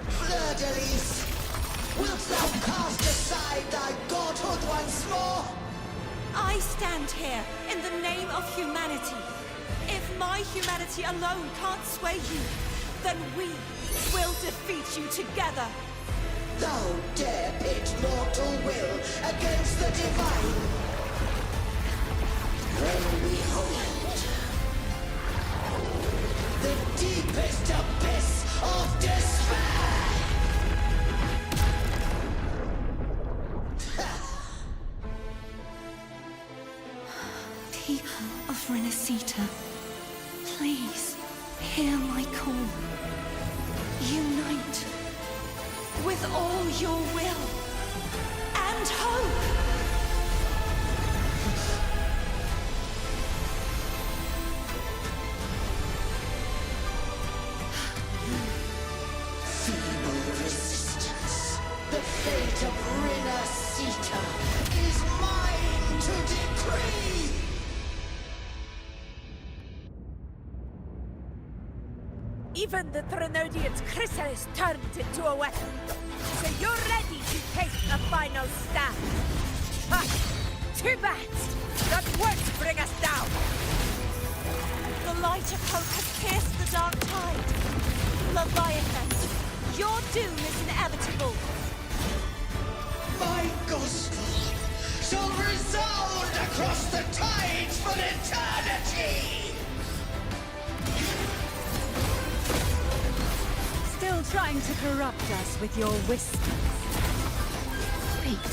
S16: Fleur de lis. Wilt thou cast aside thy godhood once more?
S17: I stand here in the name of humanity. If my humanity alone can't sway you, then we will defeat you together.
S16: Thou dare pit mortal will against the divine. When we hold the deepest abyss of despair.
S17: People of Renacita, please hear my call. Unite with all your will and hope.
S16: Feeble resistance. The fate of Renacita is mine to decree.
S11: Even the Trinodian's chrysalis turned into a weapon. So you're ready to take a final stand. Ha! Too bad! That won't bring us down!
S17: The light of hope has pierced the dark tide. Leviathan, your doom is inevitable.
S16: My gospel shall resound across the tides for eternity.
S5: Still trying to corrupt us with your whispers.
S1: Wait.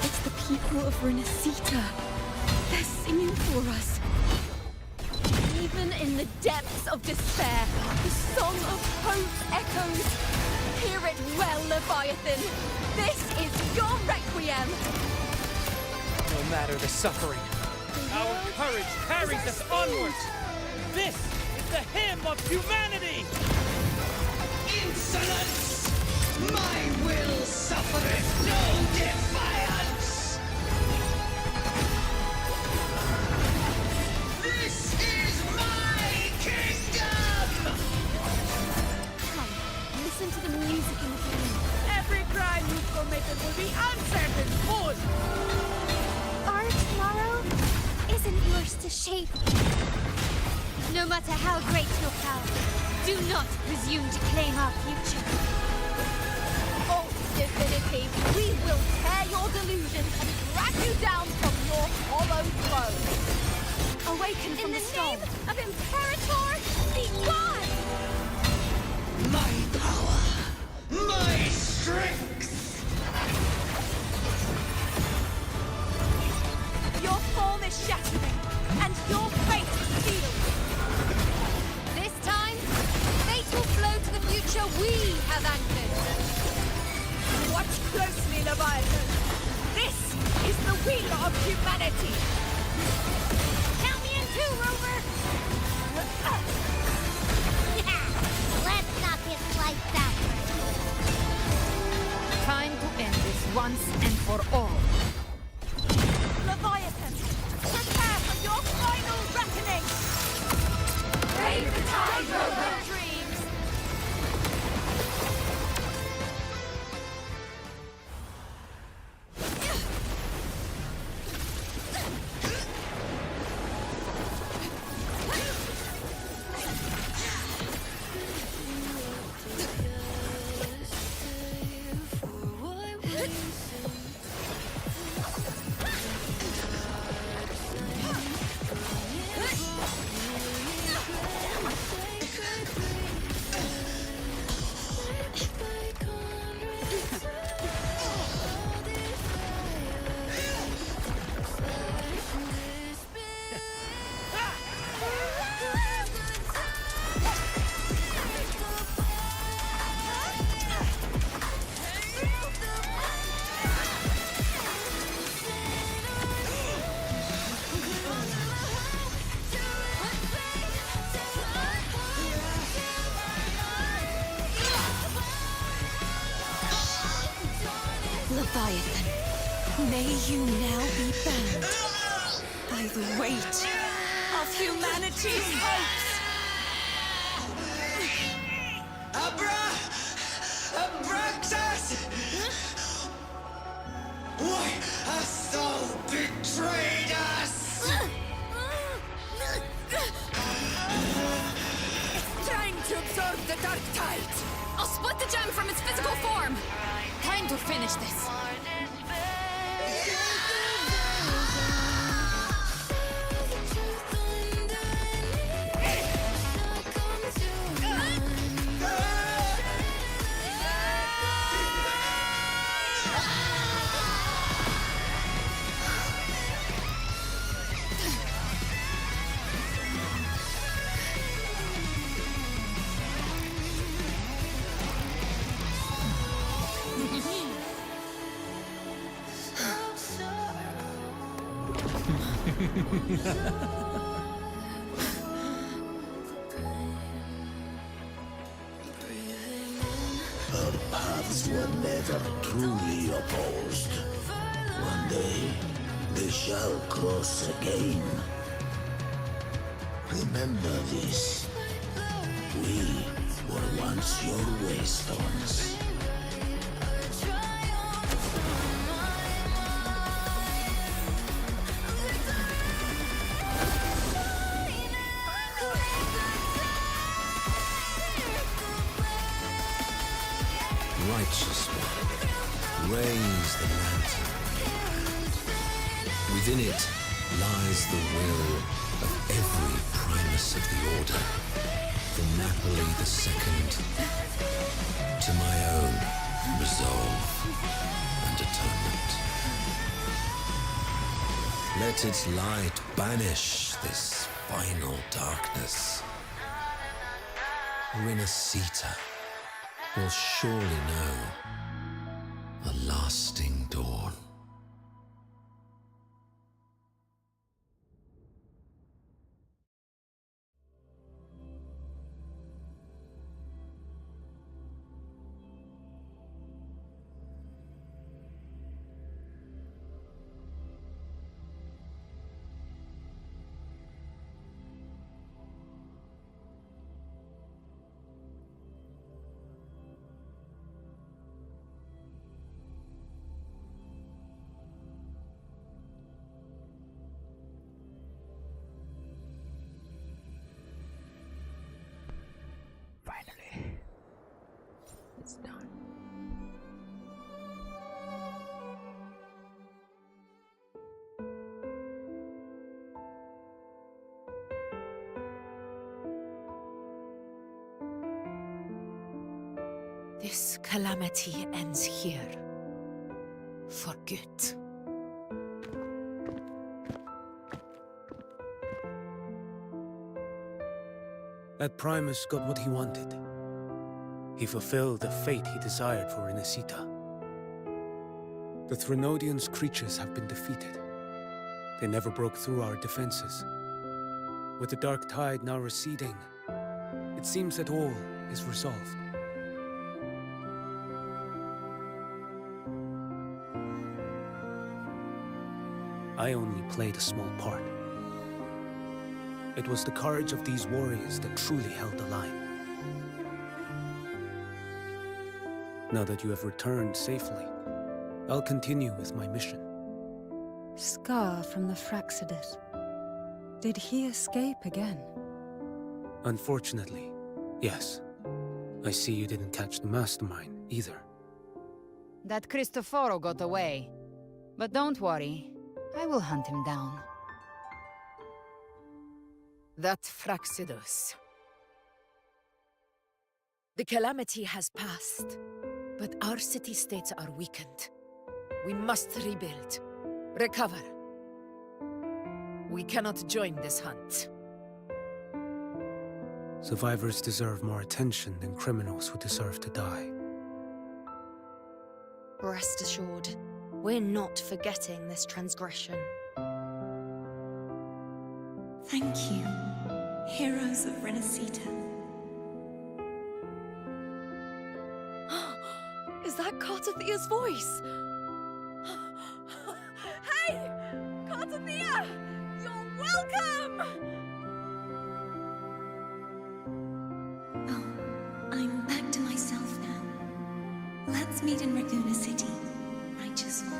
S1: It's the people of Renacita. They're singing for us. Even in the depths of despair, the song of hope echoes. Hear it well, Leviathan. This is your requiem.
S12: No matter the suffering, our courage carries us onwards. This is the hymn of humanity.
S16: Insolence! My will suffereth no defiance! This is my kingdom!
S13: Come, listen to the music in the game.
S11: Every crime you've committed will be answered in full!
S13: Our tomorrow isn't yours to shape. No matter how great your power, do not presume to claim our future.
S1: Oh, divinity, we will tear your delusions and drag you down from your hollow throne.
S13: Awaken from the storm.
S1: In the name of Imperator, be gone!
S16: My power! My strength!
S17: Your form is shattering, and your fate is sealed.
S13: This time, fate will flow to the future we have anchored.
S11: Watch closely, Leviathan. This is the wheel of humanity.
S13: Count me in too, Rover! Let's knock his lights out.
S17: May you now be bound by the weight of humanity's hopes.
S12: Abraxas! Why hast thou betrayed us?
S6: It's trying to absorb the dark tide. I'll split the gem from its physical form. Time to finish this.
S8: Our paths were never truly opposed. One day, they shall cross again. Remember this. We were once your waystones.
S12: Righteous one, raise the lantern. Within it lies the will of every primus of the Order, from Napoli II to my own resolve and atonement. Let its light banish this final darkness. Renacita will surely know a lasting dawn.
S2: Finally, it's done. This calamity ends here. For good.
S18: That Primus got what he wanted. He fulfilled the fate he desired for Renacita. The Threnodians' creatures have been defeated. They never broke through our defenses. With the dark tide now receding, it seems that all is resolved. I only played a small part. It was the courage of these warriors that truly held the line. Now that you have returned safely, I'll continue with my mission.
S5: Scar from the Fraxidus. Did he escape again?
S18: Unfortunately, yes. I see you didn't catch the mastermind either.
S6: That Cristoforo got away. But don't worry, I will hunt him down.
S11: That Fraxidus. The calamity has passed, but our city-states are weakened. We must rebuild, recover. We cannot join this hunt.
S18: Survivors deserve more attention than criminals who deserve to die.
S19: Rest assured, we're not forgetting this transgression.
S17: Thank you, heroes of Renacita.
S19: Is that Cartathia's voice?
S17: Let's meet in Raguna City. Righteous one.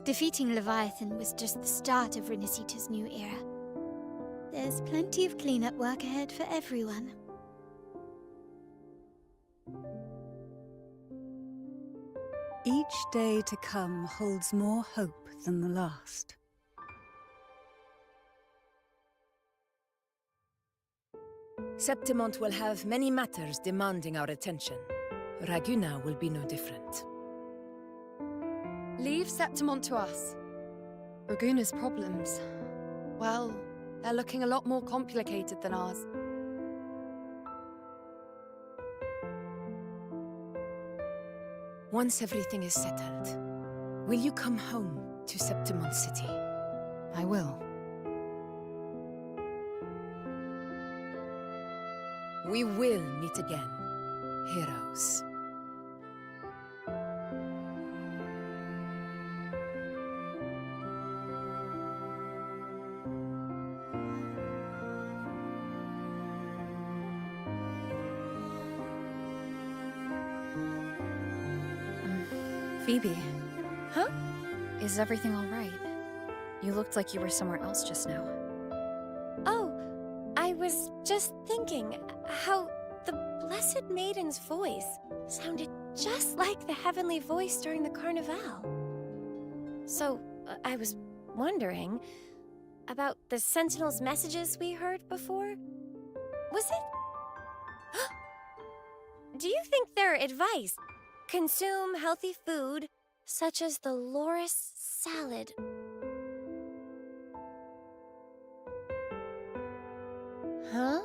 S13: Defeating Leviathan was just the start of Rinasita's new era. There's plenty of cleanup work ahead for everyone.
S5: Each day to come holds more hope than the last.
S11: Septimont will have many matters demanding our attention. Raguna will be no different.
S9: Leave Septimont to us. Raguna's problems, well, they're looking a lot more complicated than ours.
S11: Once everything is settled, will you come home to Septimont City?
S6: I will.
S11: We will meet again, heroes.
S1: Phoebe. Huh? Is everything all right? You looked like you were somewhere else just now.
S20: Oh, I was just thinking how the Blessed Maiden's voice sounded just like the heavenly voice during the Carnival. So, I was wondering about the Sentinel's messages we heard before. Was it? Do you think their advice? Consume healthy food, such as the loris salad. Huh?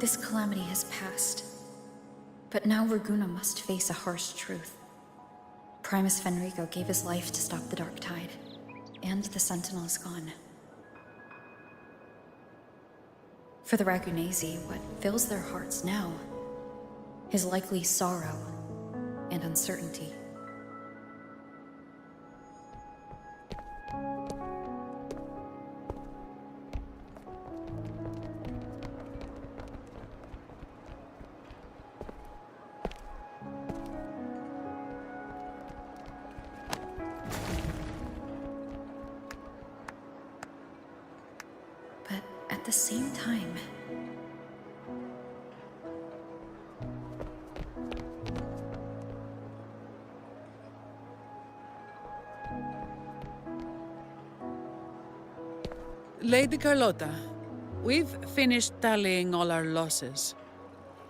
S1: This calamity has passed, but now Raguna must face a harsh truth. Primus Fenrico gave his life to stop the Dark Tide, and the Sentinel is gone. For the Ragunesi, what fills their hearts now is likely sorrow and uncertainty. At the same time,
S14: Lady Carlotta, we've finished tallying all our losses.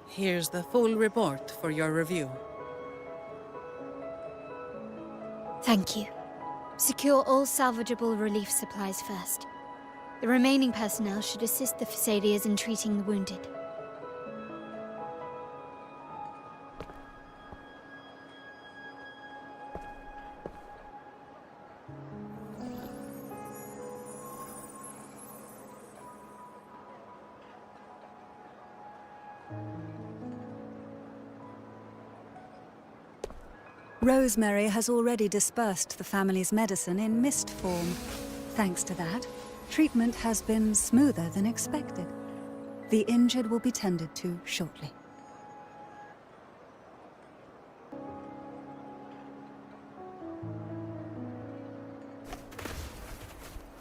S14: Here's the full report for your review.
S13: Thank you. Secure all salvageable relief supplies first. The remaining personnel should assist the Phasaelias in treating the wounded.
S5: Rosemary has already dispersed the family's medicine in mist form. Thanks to that, treatment has been smoother than expected. The injured will be tended to shortly.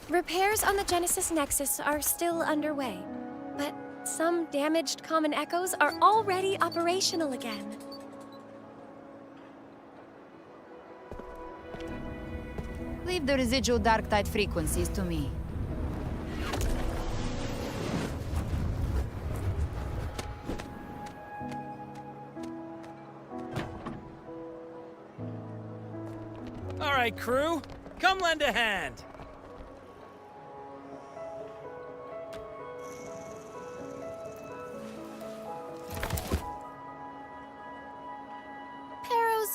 S20: Repairs on the Genesis Nexus are still underway, but some damaged common echoes are already operational again.
S6: Leave the residual dark tide frequencies to me.
S21: All right, crew, come lend a hand.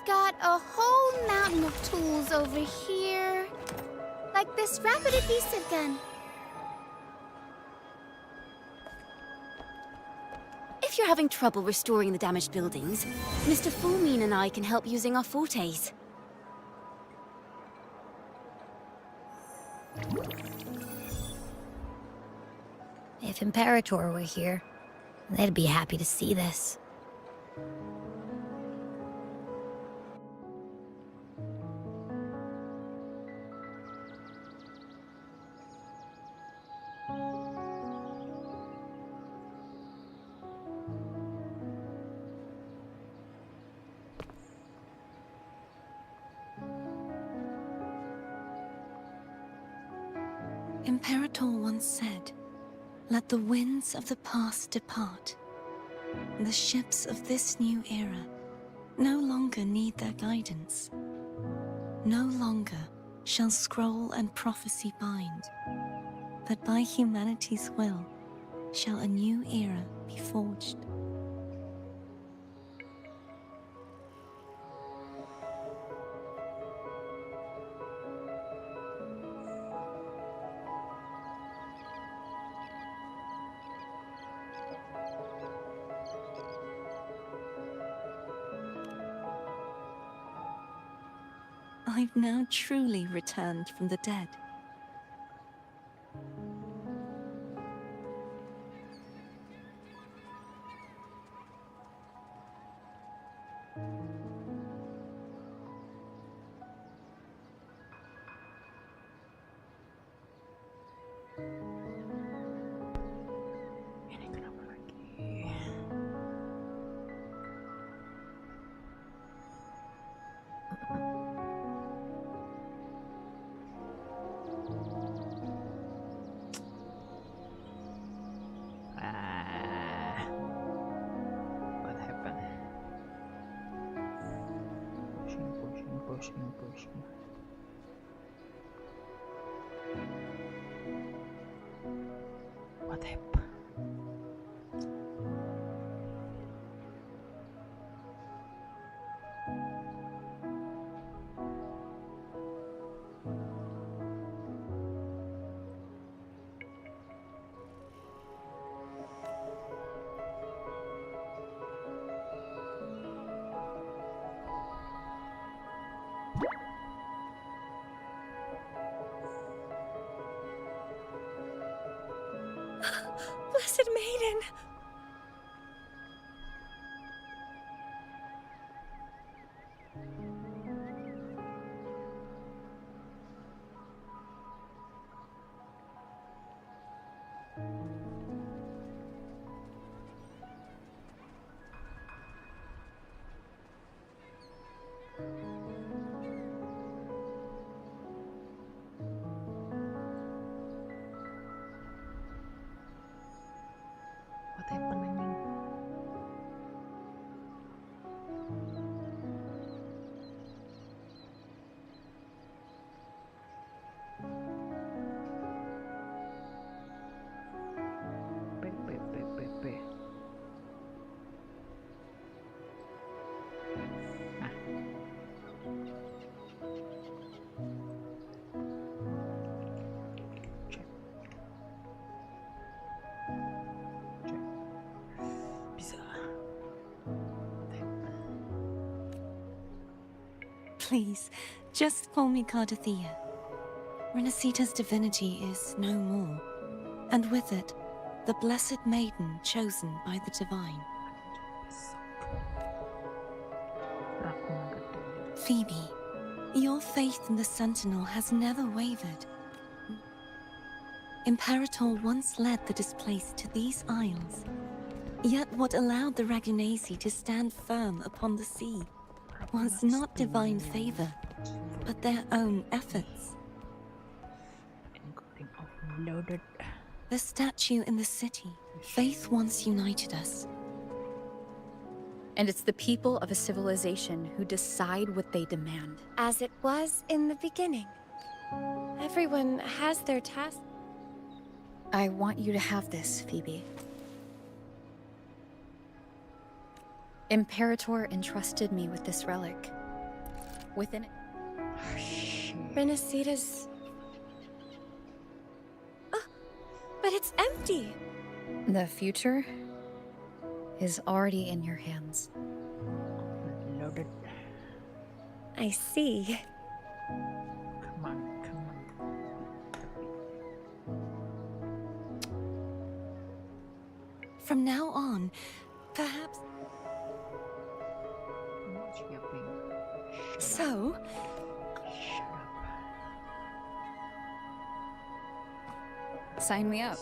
S3: got a whole mountain of tools over here. Like this rapid adhesive gun.
S21: If you're having trouble restoring the damaged buildings, Mr. Fulmin and I can help using our fortes.
S22: If Imperator were here, they'd be happy to see this.
S23: Imperator once said, "Let the winds of the past depart. The ships of this new era no longer need their guidance. No longer shall scroll and prophecy bind, but by humanity's will shall a new era be forged." I've now truly returned from the dead.
S2: Ini kenapa lagi? What happened? Pushing. What happened?
S20: Blessed Maiden!
S2: What happened, anjing? P. Nah. Cek. Bisa.
S23: Please, just call me Cardathea. Renacita's divinity is no more, and with it, the Blessed Maiden chosen by the Divine. Phoebe, your faith in the Sentinel has never wavered. Imperator once led the displaced to these isles. Yet what allowed the Ragunasi to stand firm upon the sea was not divine favor, but their own efforts. The statue in the city, faith once united us.
S1: And it's the people of a civilization who decide what they demand.
S20: As it was in the beginning. Everyone has their task.
S1: I want you to have this, Phoebe. Imperator entrusted me with this relic. Within it.
S20: Renacita's... Oh, but it's empty!
S1: The future is already in your hands.
S2: Loaded.
S20: I see.
S2: Come on, come on.
S23: From now on, perhaps... So...
S1: Sign me up.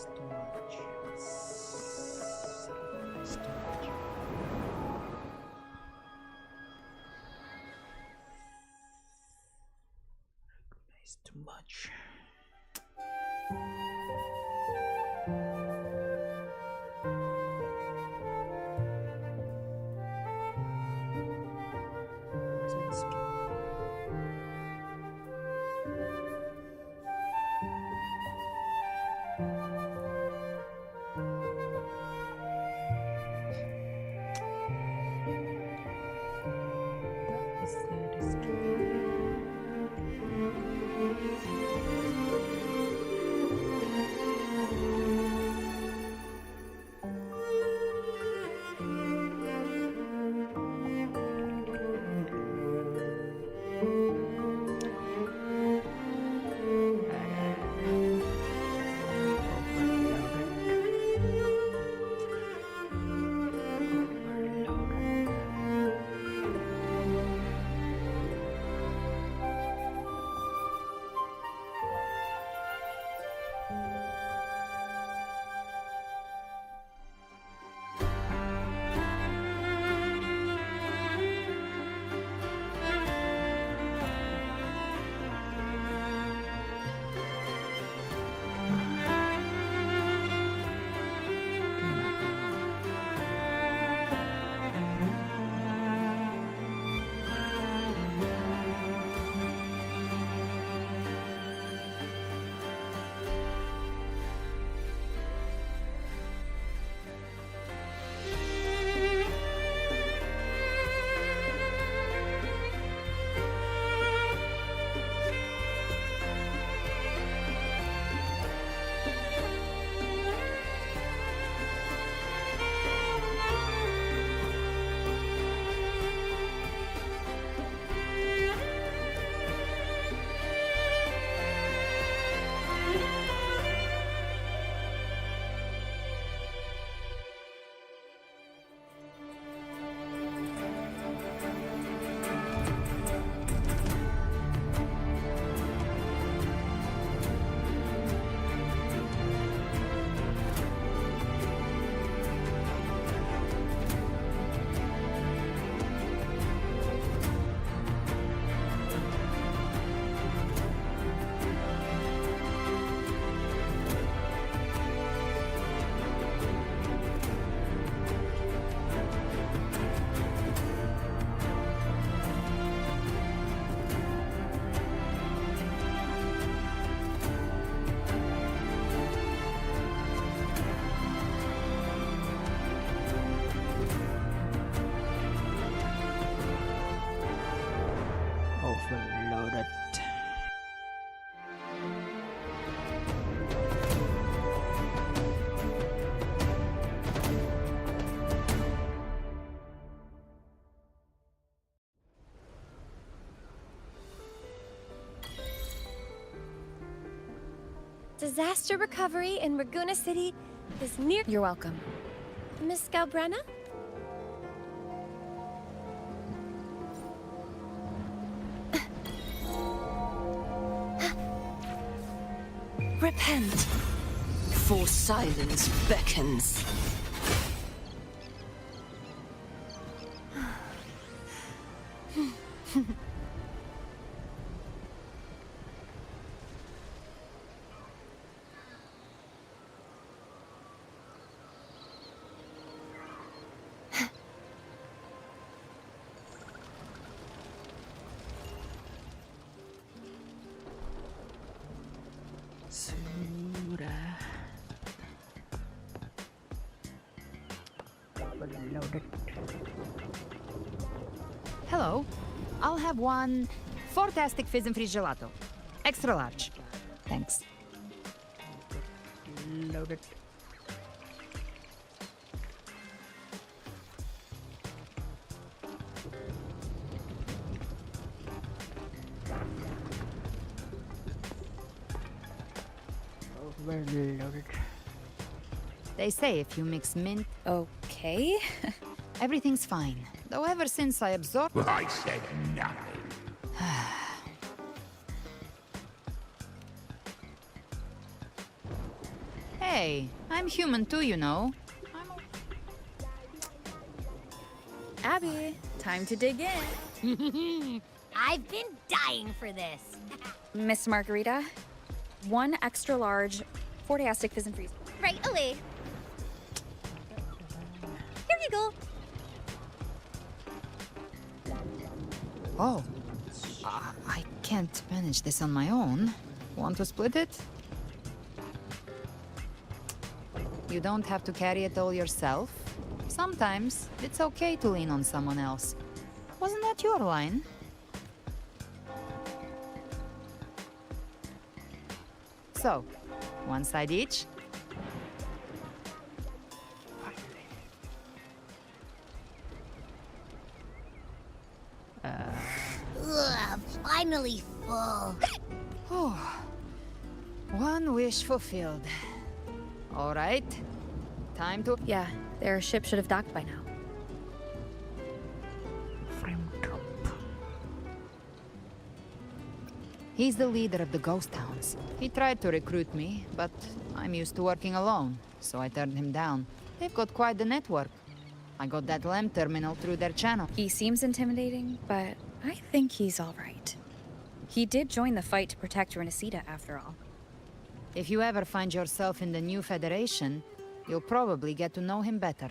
S2: It's too much. Overloaded.
S20: Disaster recovery in Raguna City is near...
S1: You're welcome.
S20: Miss Galbrenna?
S17: Repent, for silence beckons.
S6: Hello. I'll have one fantastic fizz and freeze gelato. Extra large. Thanks.
S2: Loaded. Overloaded.
S6: They say if you mix mint...
S1: Okay.
S6: Everything's fine. Though ever since I absorbed...
S8: I said nothing.
S6: Hey, I'm human too, you know.
S1: Abby, time to dig in.
S22: I've been dying for this.
S1: Miss Margarita, one extra large, 40-astic fizz and freeze.
S13: Right away. Here you go.
S6: Oh. I can't manage this on my own. Want to split it? You don't have to carry it all yourself. Sometimes it's okay to lean on someone else. Wasn't that your line? So, one side each?
S22: Ugh, finally full.
S6: One wish fulfilled. All right. Time to...
S1: Yeah, their ship should have docked by now.
S2: Frame drop.
S6: He's the leader of the ghost towns. He tried to recruit me, but I'm used to working alone, so I turned him down. They've got quite the network. I got that LEM terminal through their channel.
S1: He seems intimidating, but I think he's all right. He did join the fight to protect Renesita, after all.
S6: If you ever find yourself in the new Federation, you'll probably get to know him better.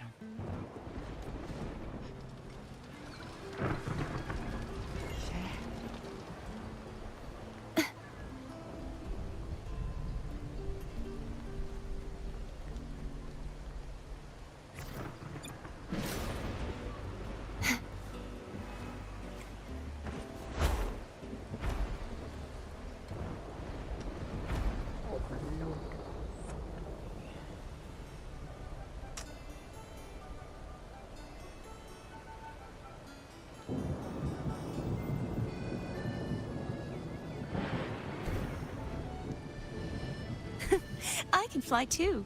S17: I can fly too.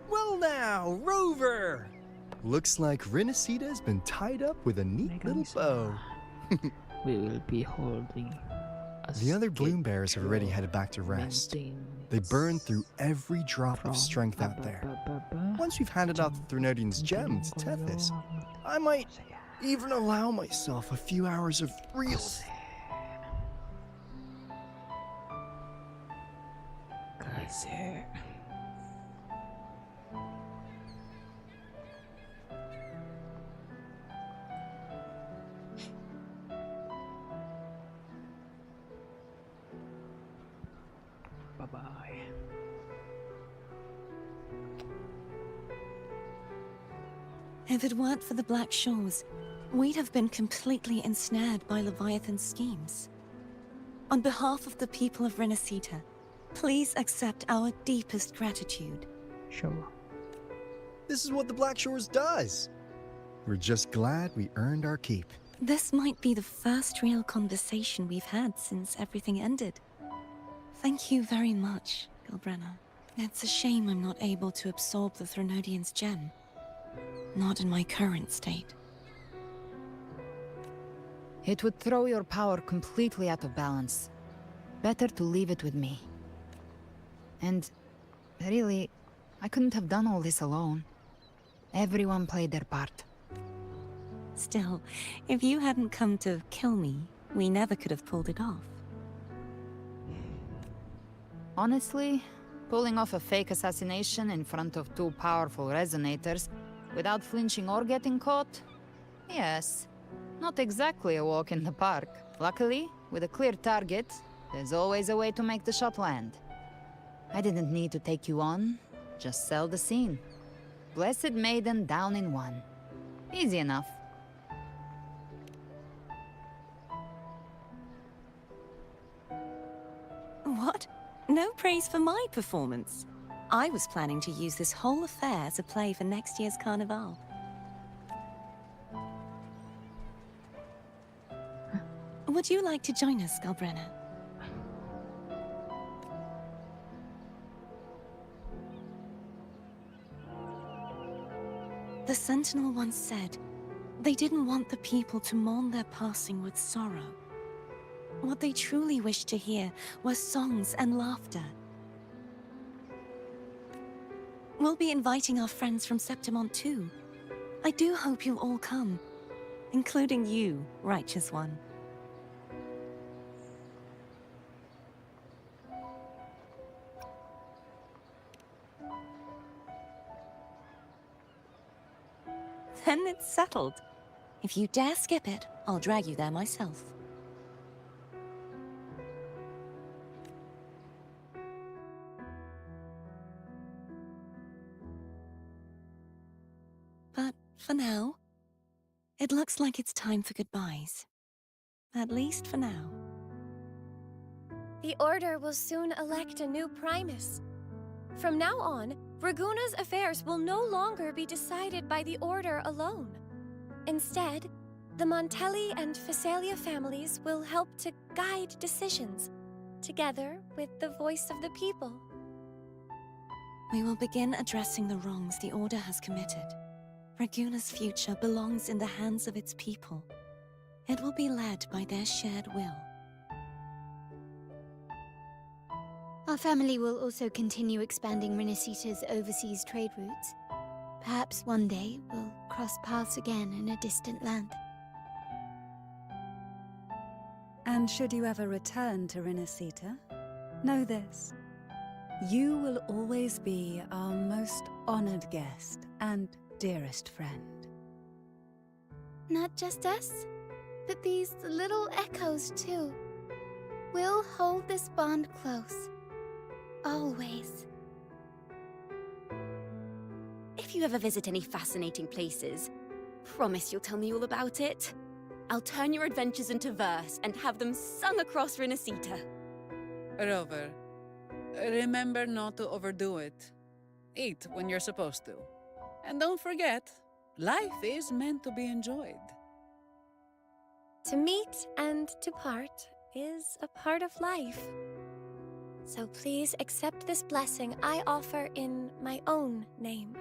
S4: Well now, Rover! Looks like Renesita's been tied up with a neat little bow.
S2: We will be holding.
S4: The other bloom bearers have already headed back to rest. They burned through every drop of strength out there. Once we've handed out the Threnodian's gem to Tethys, I might even allow myself a few hours of real...
S2: Kaiser. Bye-bye.
S17: If it weren't for the Black Shores, we'd have been completely ensnared by Leviathan's schemes. On behalf of the people of Renesita, please accept our deepest gratitude.
S2: Sure.
S4: This is what the Black Shores does. We're just glad we earned our keep.
S17: This might be the first real conversation we've had since everything ended. Thank you very much, Gilbrenna. It's a shame I'm not able to absorb the Threnodian's gem. Not in my current state.
S6: It would throw your power completely out of balance. Better to leave it with me. And really, I couldn't have done all this alone. Everyone played their part.
S17: Still, if you hadn't come to kill me, we never could have pulled it off.
S6: Honestly, pulling off a fake assassination in front of two powerful resonators without flinching or getting caught? Yes. Not exactly a walk in the park. Luckily, with a clear target, there's always a way to make the shot land. I didn't need to take you on, just sell the scene. Blessed Maiden down in one. Easy enough.
S17: What? No praise for my performance. I was planning to use this whole affair as a play for next year's Carnival. Would you like to join us, Galbrenna? The Sentinel once said, they didn't want the people to mourn their passing with sorrow. What they truly wished to hear were songs and laughter. We'll be inviting our friends from Septimont too. I do hope you'll all come, including you, Righteous One. Then it's settled. If you dare skip it, I'll drag you there myself. But for now, it looks like it's time for goodbyes. At least for now.
S20: The Order will soon elect a new Primus. From now on, Raguna's affairs will no longer be decided by the Order alone. Instead, the Montelli and Phasalia families will help to guide decisions, together with the voice of the people.
S17: We will begin addressing the wrongs the Order has committed. Raguna's future belongs in the hands of its people. It will be led by their shared will.
S3: Our family will also continue expanding Renacita's overseas trade routes. Perhaps one day we'll cross paths again in a distant land.
S5: And should you ever return to Renacita, know this. You will always be our most honored guest and dearest friend.
S3: Not just us, but these little echoes too. We'll hold this bond close. Always.
S21: If you ever visit any fascinating places, promise you'll tell me all about it. I'll turn your adventures into verse and have them sung across Renacita.
S14: Rover, remember not to overdo it. Eat when you're supposed to. And don't forget, life is meant to be enjoyed.
S20: To meet and to part is a part of life. So please accept this blessing I offer in my own name.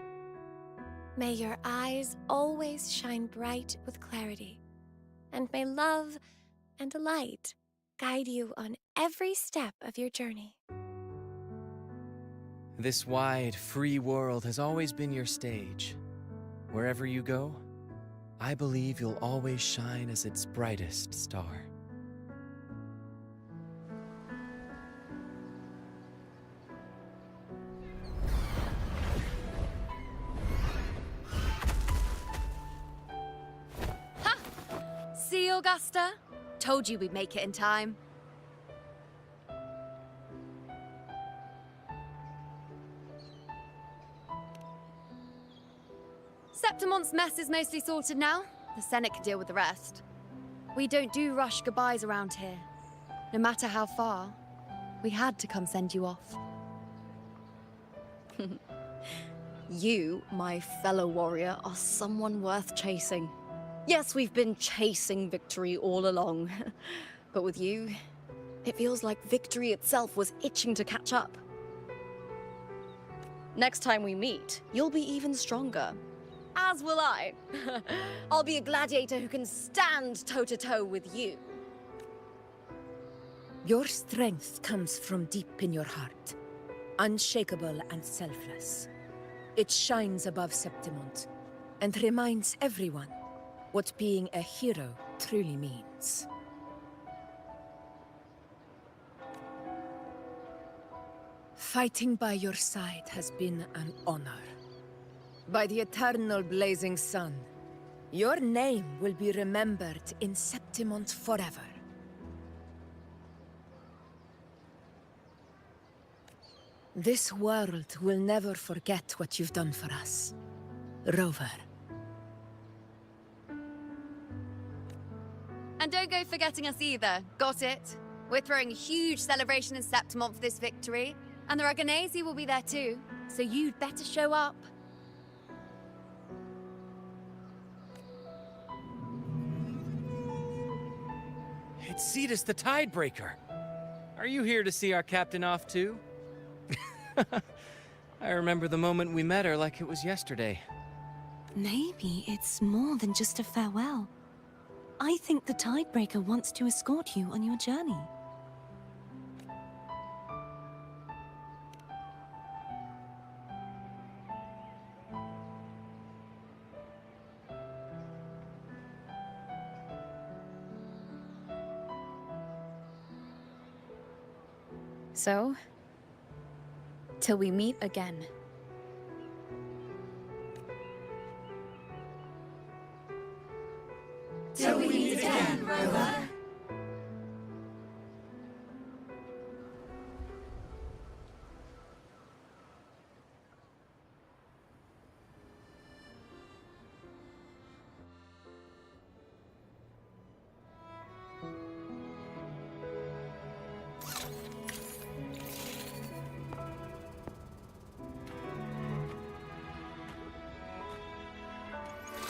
S20: May your eyes always shine bright with clarity, and may love and light guide you on every step of your journey.
S7: This wide, free world has always been your stage. Wherever you go, I believe you'll always shine as its brightest star.
S19: See, Augusta? Told you we'd make it in time. Septimont's mess is mostly sorted now. The Senate can deal with the rest. We don't do rush goodbyes around here. No matter how far, we had to come send you off.
S10: You, my fellow warrior, are someone worth chasing. Yes, we've been chasing victory all along. But with you, it feels like victory itself was itching to catch up. Next time we meet, you'll be even stronger. As will I. I'll be a gladiator who can stand toe-to-toe with you.
S11: Your strength comes from deep in your heart, unshakable and selfless. It shines above Septimont and reminds everyone what being a hero truly means. Fighting by your side has been an honor. By the eternal blazing sun, your name will be remembered in Septimont forever. This world will never forget what you've done for us, Rover.
S19: And don't go forgetting us either, got it? We're throwing a huge celebration in Septimont for this victory, and the Raganesi will be there too, so you'd better show up.
S7: It's Cetus the Tidebreaker. Are you here to see our captain off too? I remember the moment we met her like it was yesterday.
S17: Maybe it's more than just a farewell. I think the Tidebreaker wants to escort you on your journey.
S1: So, till we meet again.
S12: Till we meet again, Rover.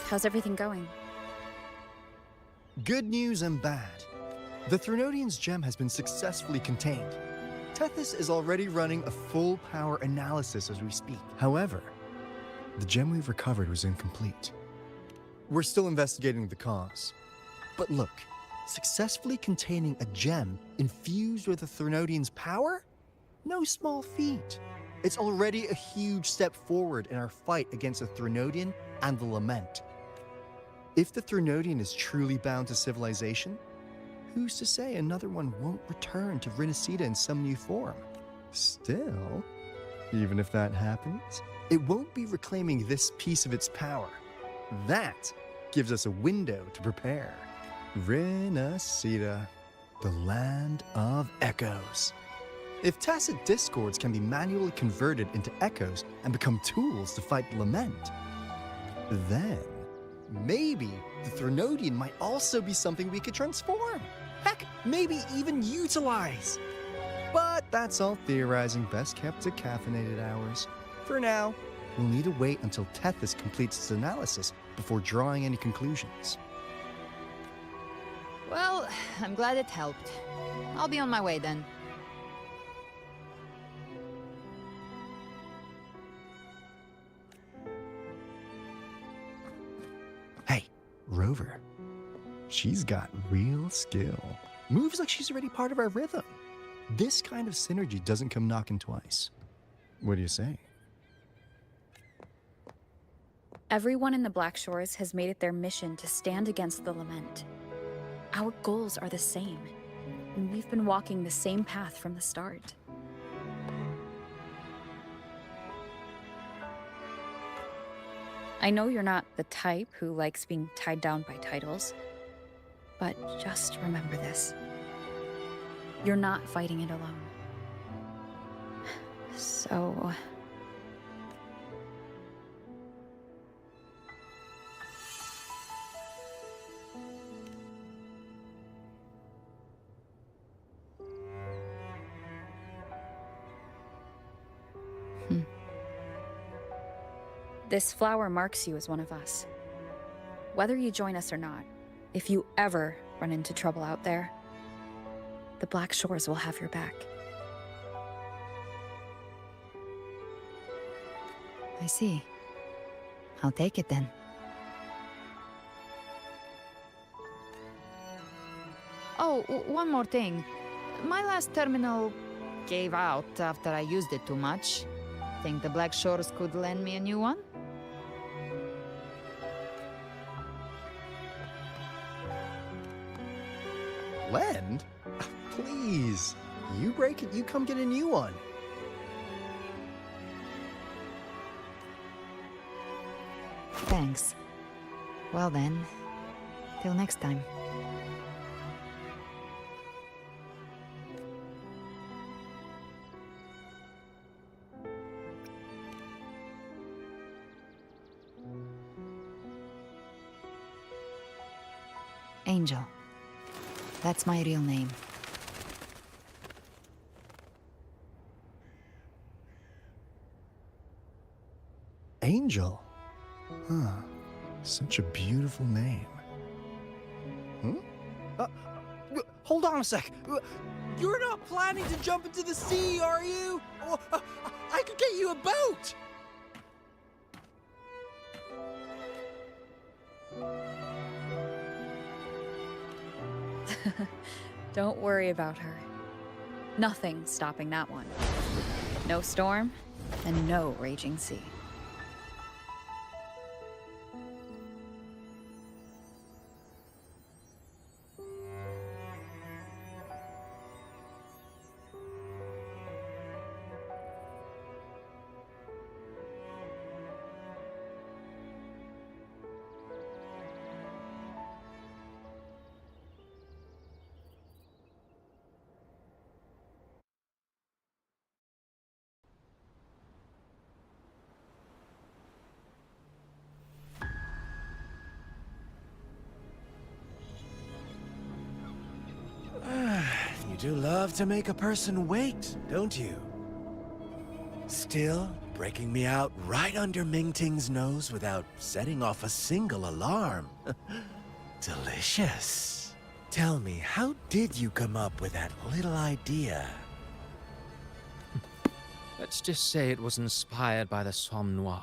S1: How's everything going?
S4: Good news and bad. The Threnodian's gem has been successfully contained. Tethys is already running a full power analysis as we speak. However, the gem we've recovered was incomplete. We're still investigating the cause. But look, successfully containing a gem infused with the Threnodian's power? No small feat. It's already a huge step forward in our fight against the Threnodian and the Lament. If the Threnodian is truly bound to civilization, who's to say another one won't return to Rinasida in some new form? Still, even if that happens, it won't be reclaiming this piece of its power. That gives us a window to prepare. Rinasida, the land of echoes. If tacit discords can be manually converted into echoes and become tools to fight the Lament, then maybe the Threnodian might also be something we could transform. Heck, maybe even utilize. But that's all theorizing best kept to caffeinated hours. For now, we'll need to wait until Tethys completes its analysis before drawing any conclusions.
S6: Well, I'm glad it helped. I'll be on my way then.
S4: Hey, Rover. She's got real skill. Moves like she's already part of our rhythm. This kind of synergy doesn't come knocking twice. What do you say?
S1: Everyone in the Black Shores has made it their mission to stand against the Lament. Our goals are the same, and we've been walking the same path from the start. I know you're not the type who likes being tied down by titles, but just remember this. You're not fighting it alone. So... This flower marks you as one of us. Whether you join us or not, if you ever run into trouble out there, the Black Shores will have your back.
S6: I see. I'll take it then. Oh, one more thing. My last terminal gave out after I used it too much. Think the Black Shores could lend me a new one?
S4: Lend? Please. You break it, you come get a new one.
S11: Thanks. Well then, till next time. Angel. That's my real name.
S4: Angel? Huh. Such a beautiful name.
S15: Hold on a sec. You're not planning to jump into the sea, are you? I could get you a boat!
S1: Don't worry about her. Nothing stopping that one. No storm, and no raging sea.
S7: You do love to make a person wait, don't you? Still, breaking me out right under Mingting's nose without setting off a single alarm. Delicious. Tell me, how did you come up with that little idea?
S16: Let's just say it was inspired by the Somme Noir.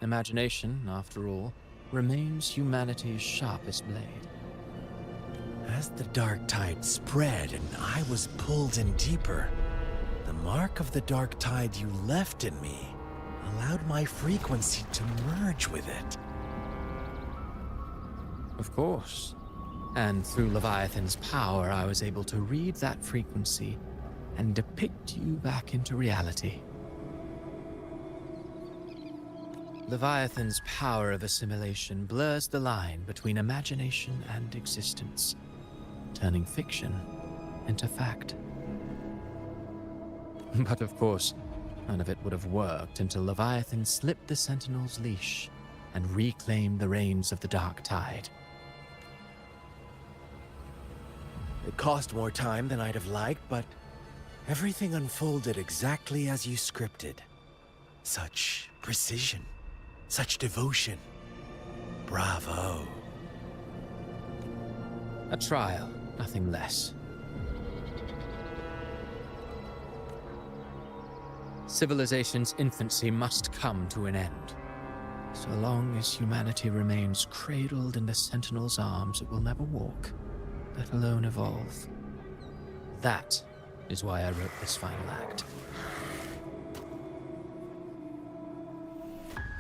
S16: Imagination, after all, remains humanity's sharpest blade.
S7: As the dark tide spread and I was pulled in deeper, the mark of the dark tide you left in me allowed my frequency to merge with it.
S16: Of course. And through Leviathan's power, I was able to read that frequency and depict you back into reality. Leviathan's power of assimilation blurs the line between imagination and existence, turning fiction into fact. But of course, none of it would have worked until Leviathan slipped the Sentinel's leash and reclaimed the reins of the dark tide.
S7: It cost more time than I'd have liked, but everything unfolded exactly as you scripted. Such precision, such devotion. Bravo.
S16: A trial, nothing less. Civilization's infancy must come to an end. So long as humanity remains cradled in the Sentinel's arms, it will never walk, let alone evolve. That is why I wrote this final act.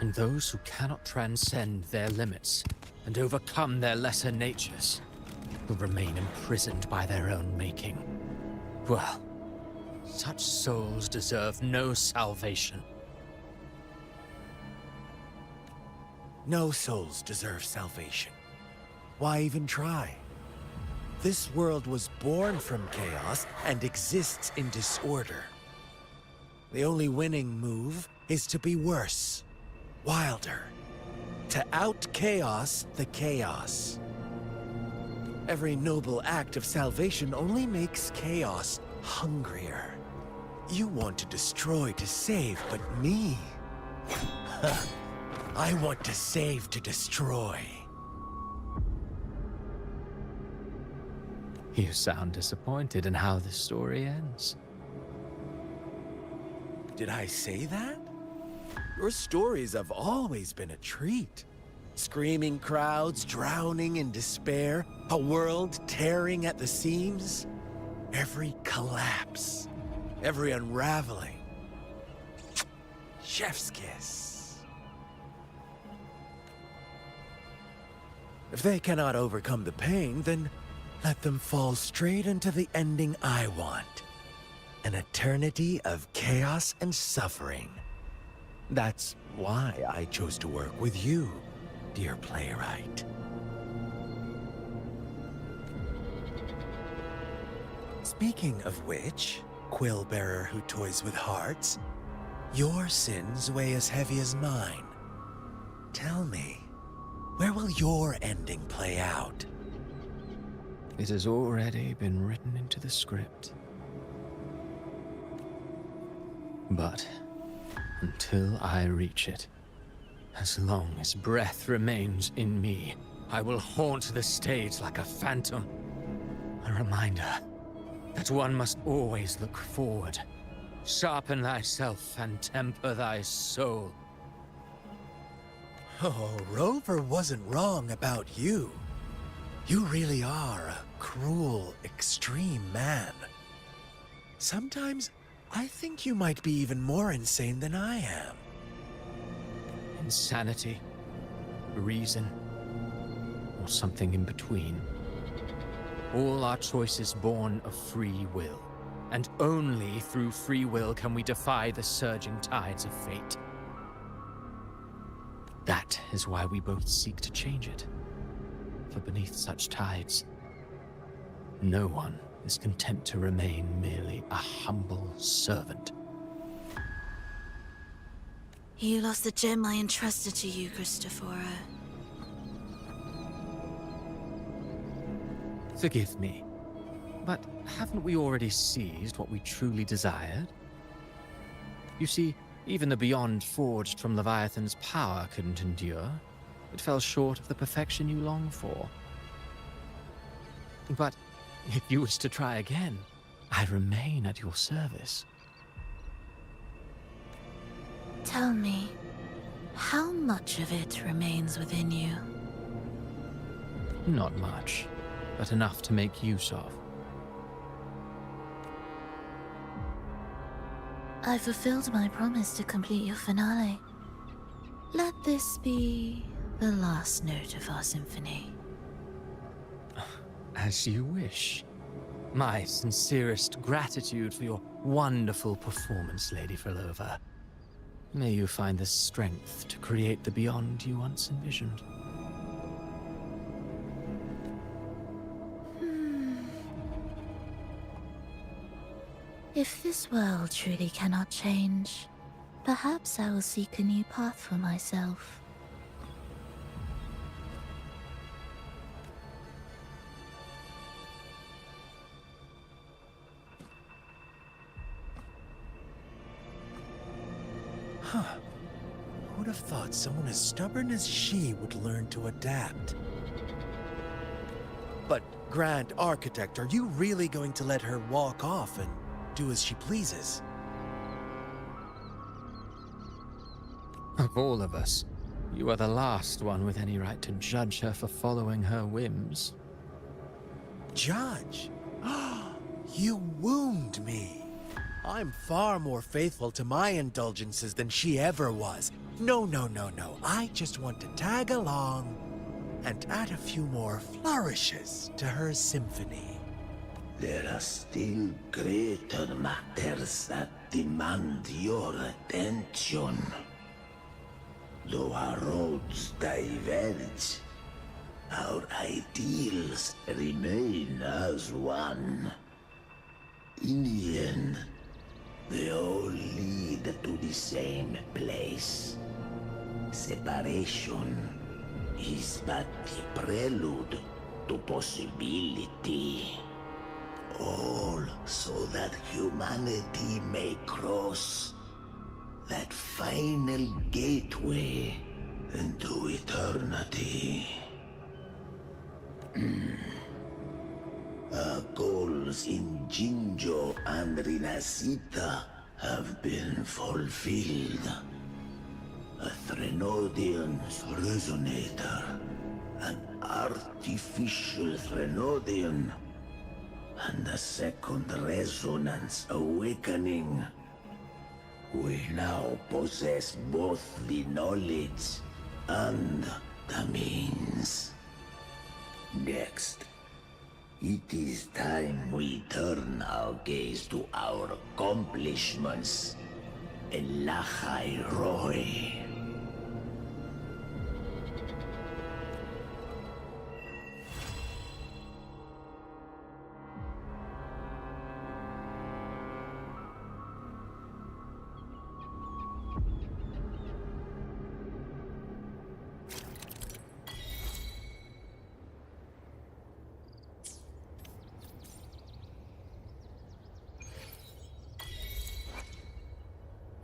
S16: And those who cannot transcend their limits and overcome their lesser natures will remain imprisoned by their own making. Well, such souls deserve no salvation.
S7: No souls deserve salvation. Why even try? This world was born from chaos and exists in disorder. The only winning move is to be worse, wilder, to out-chaos the chaos. Every noble act of salvation only makes chaos hungrier. You want to destroy to save, but me? I want to save to destroy.
S16: You sound disappointed in how this story ends.
S7: Did I say that? Your stories have always been a treat. Screaming crowds drowning in despair, a world tearing at the seams. Every collapse, every unraveling. Chef's kiss. If they cannot overcome the pain, then let them fall straight into the ending I want. An eternity of chaos and suffering. That's why I chose to work with you, dear playwright. Speaking of which, quill bearer who toys with hearts, your sins weigh as heavy as mine. Tell me, where will your ending play out?
S16: It has already been written into the script. But until I reach it, as long as breath remains in me, I will haunt the stage like a phantom. A reminder that one must always look forward. Sharpen thyself and temper thy soul.
S7: Oh, Rover wasn't wrong about you. You really are a cruel, extreme man. Sometimes I think you might be even more insane than I am.
S16: Insanity, reason, or something in between. All our choices born of free will, and only through free will can we defy the surging tides of fate. That is why we both seek to change it. For beneath such tides, no one is content to remain merely a humble servant.
S17: You lost the gem I entrusted to you, Christophora.
S16: Forgive me, but haven't we already seized what we truly desired? You see, even the Beyond forged from Leviathan's power couldn't endure. It fell short of the perfection you long for. But if you wish to try again, I remain at your service.
S17: Tell me, how much of it remains within you?
S16: Not much, but enough to make use of.
S17: I fulfilled my promise to complete your finale. Let this be the last note of our symphony.
S16: As you wish. My sincerest gratitude for your wonderful performance, Lady Frolova. May you find the strength to create the beyond you once envisioned.
S17: If this world truly cannot change, perhaps I will seek a new path for myself.
S7: Huh. Who would have thought someone as stubborn as she would learn to adapt? But, Grand Architect, are you really going to let her walk off and do as she pleases?
S16: Of all of us, you are the last one with any right to judge her for following her whims.
S7: Judge? You wound me. I'm far more faithful to my indulgences than she ever was. No. I just want to tag along and add a few more flourishes to her symphony.
S8: There are still greater matters that demand your attention. Though our roads diverge, our ideals remain as one. In the end, they all lead to the same place. Separation is but the prelude to possibility. All so that humanity may cross that final gateway into eternity. Our goals in Jinjo and Rinasita have been fulfilled. A Threnodian's resonator, an artificial Threnodian, and a second resonance awakening. We now possess both the knowledge and the means. Next, it is time we turn our gaze to our accomplishments. Elachai Roy.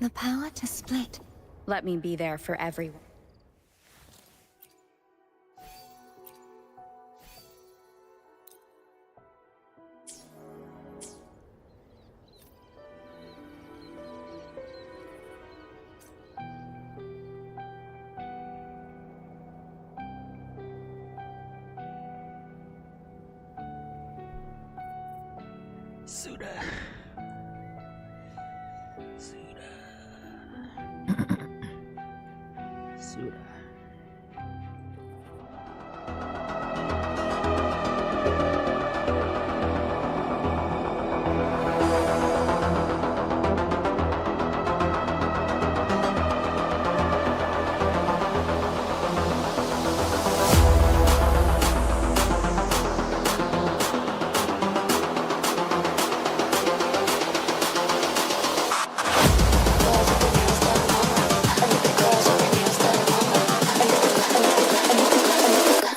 S3: The power to split.
S1: Let me be there for everyone.
S2: Sudah. Sudah.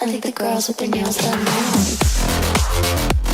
S3: I think the girls with their nails done now.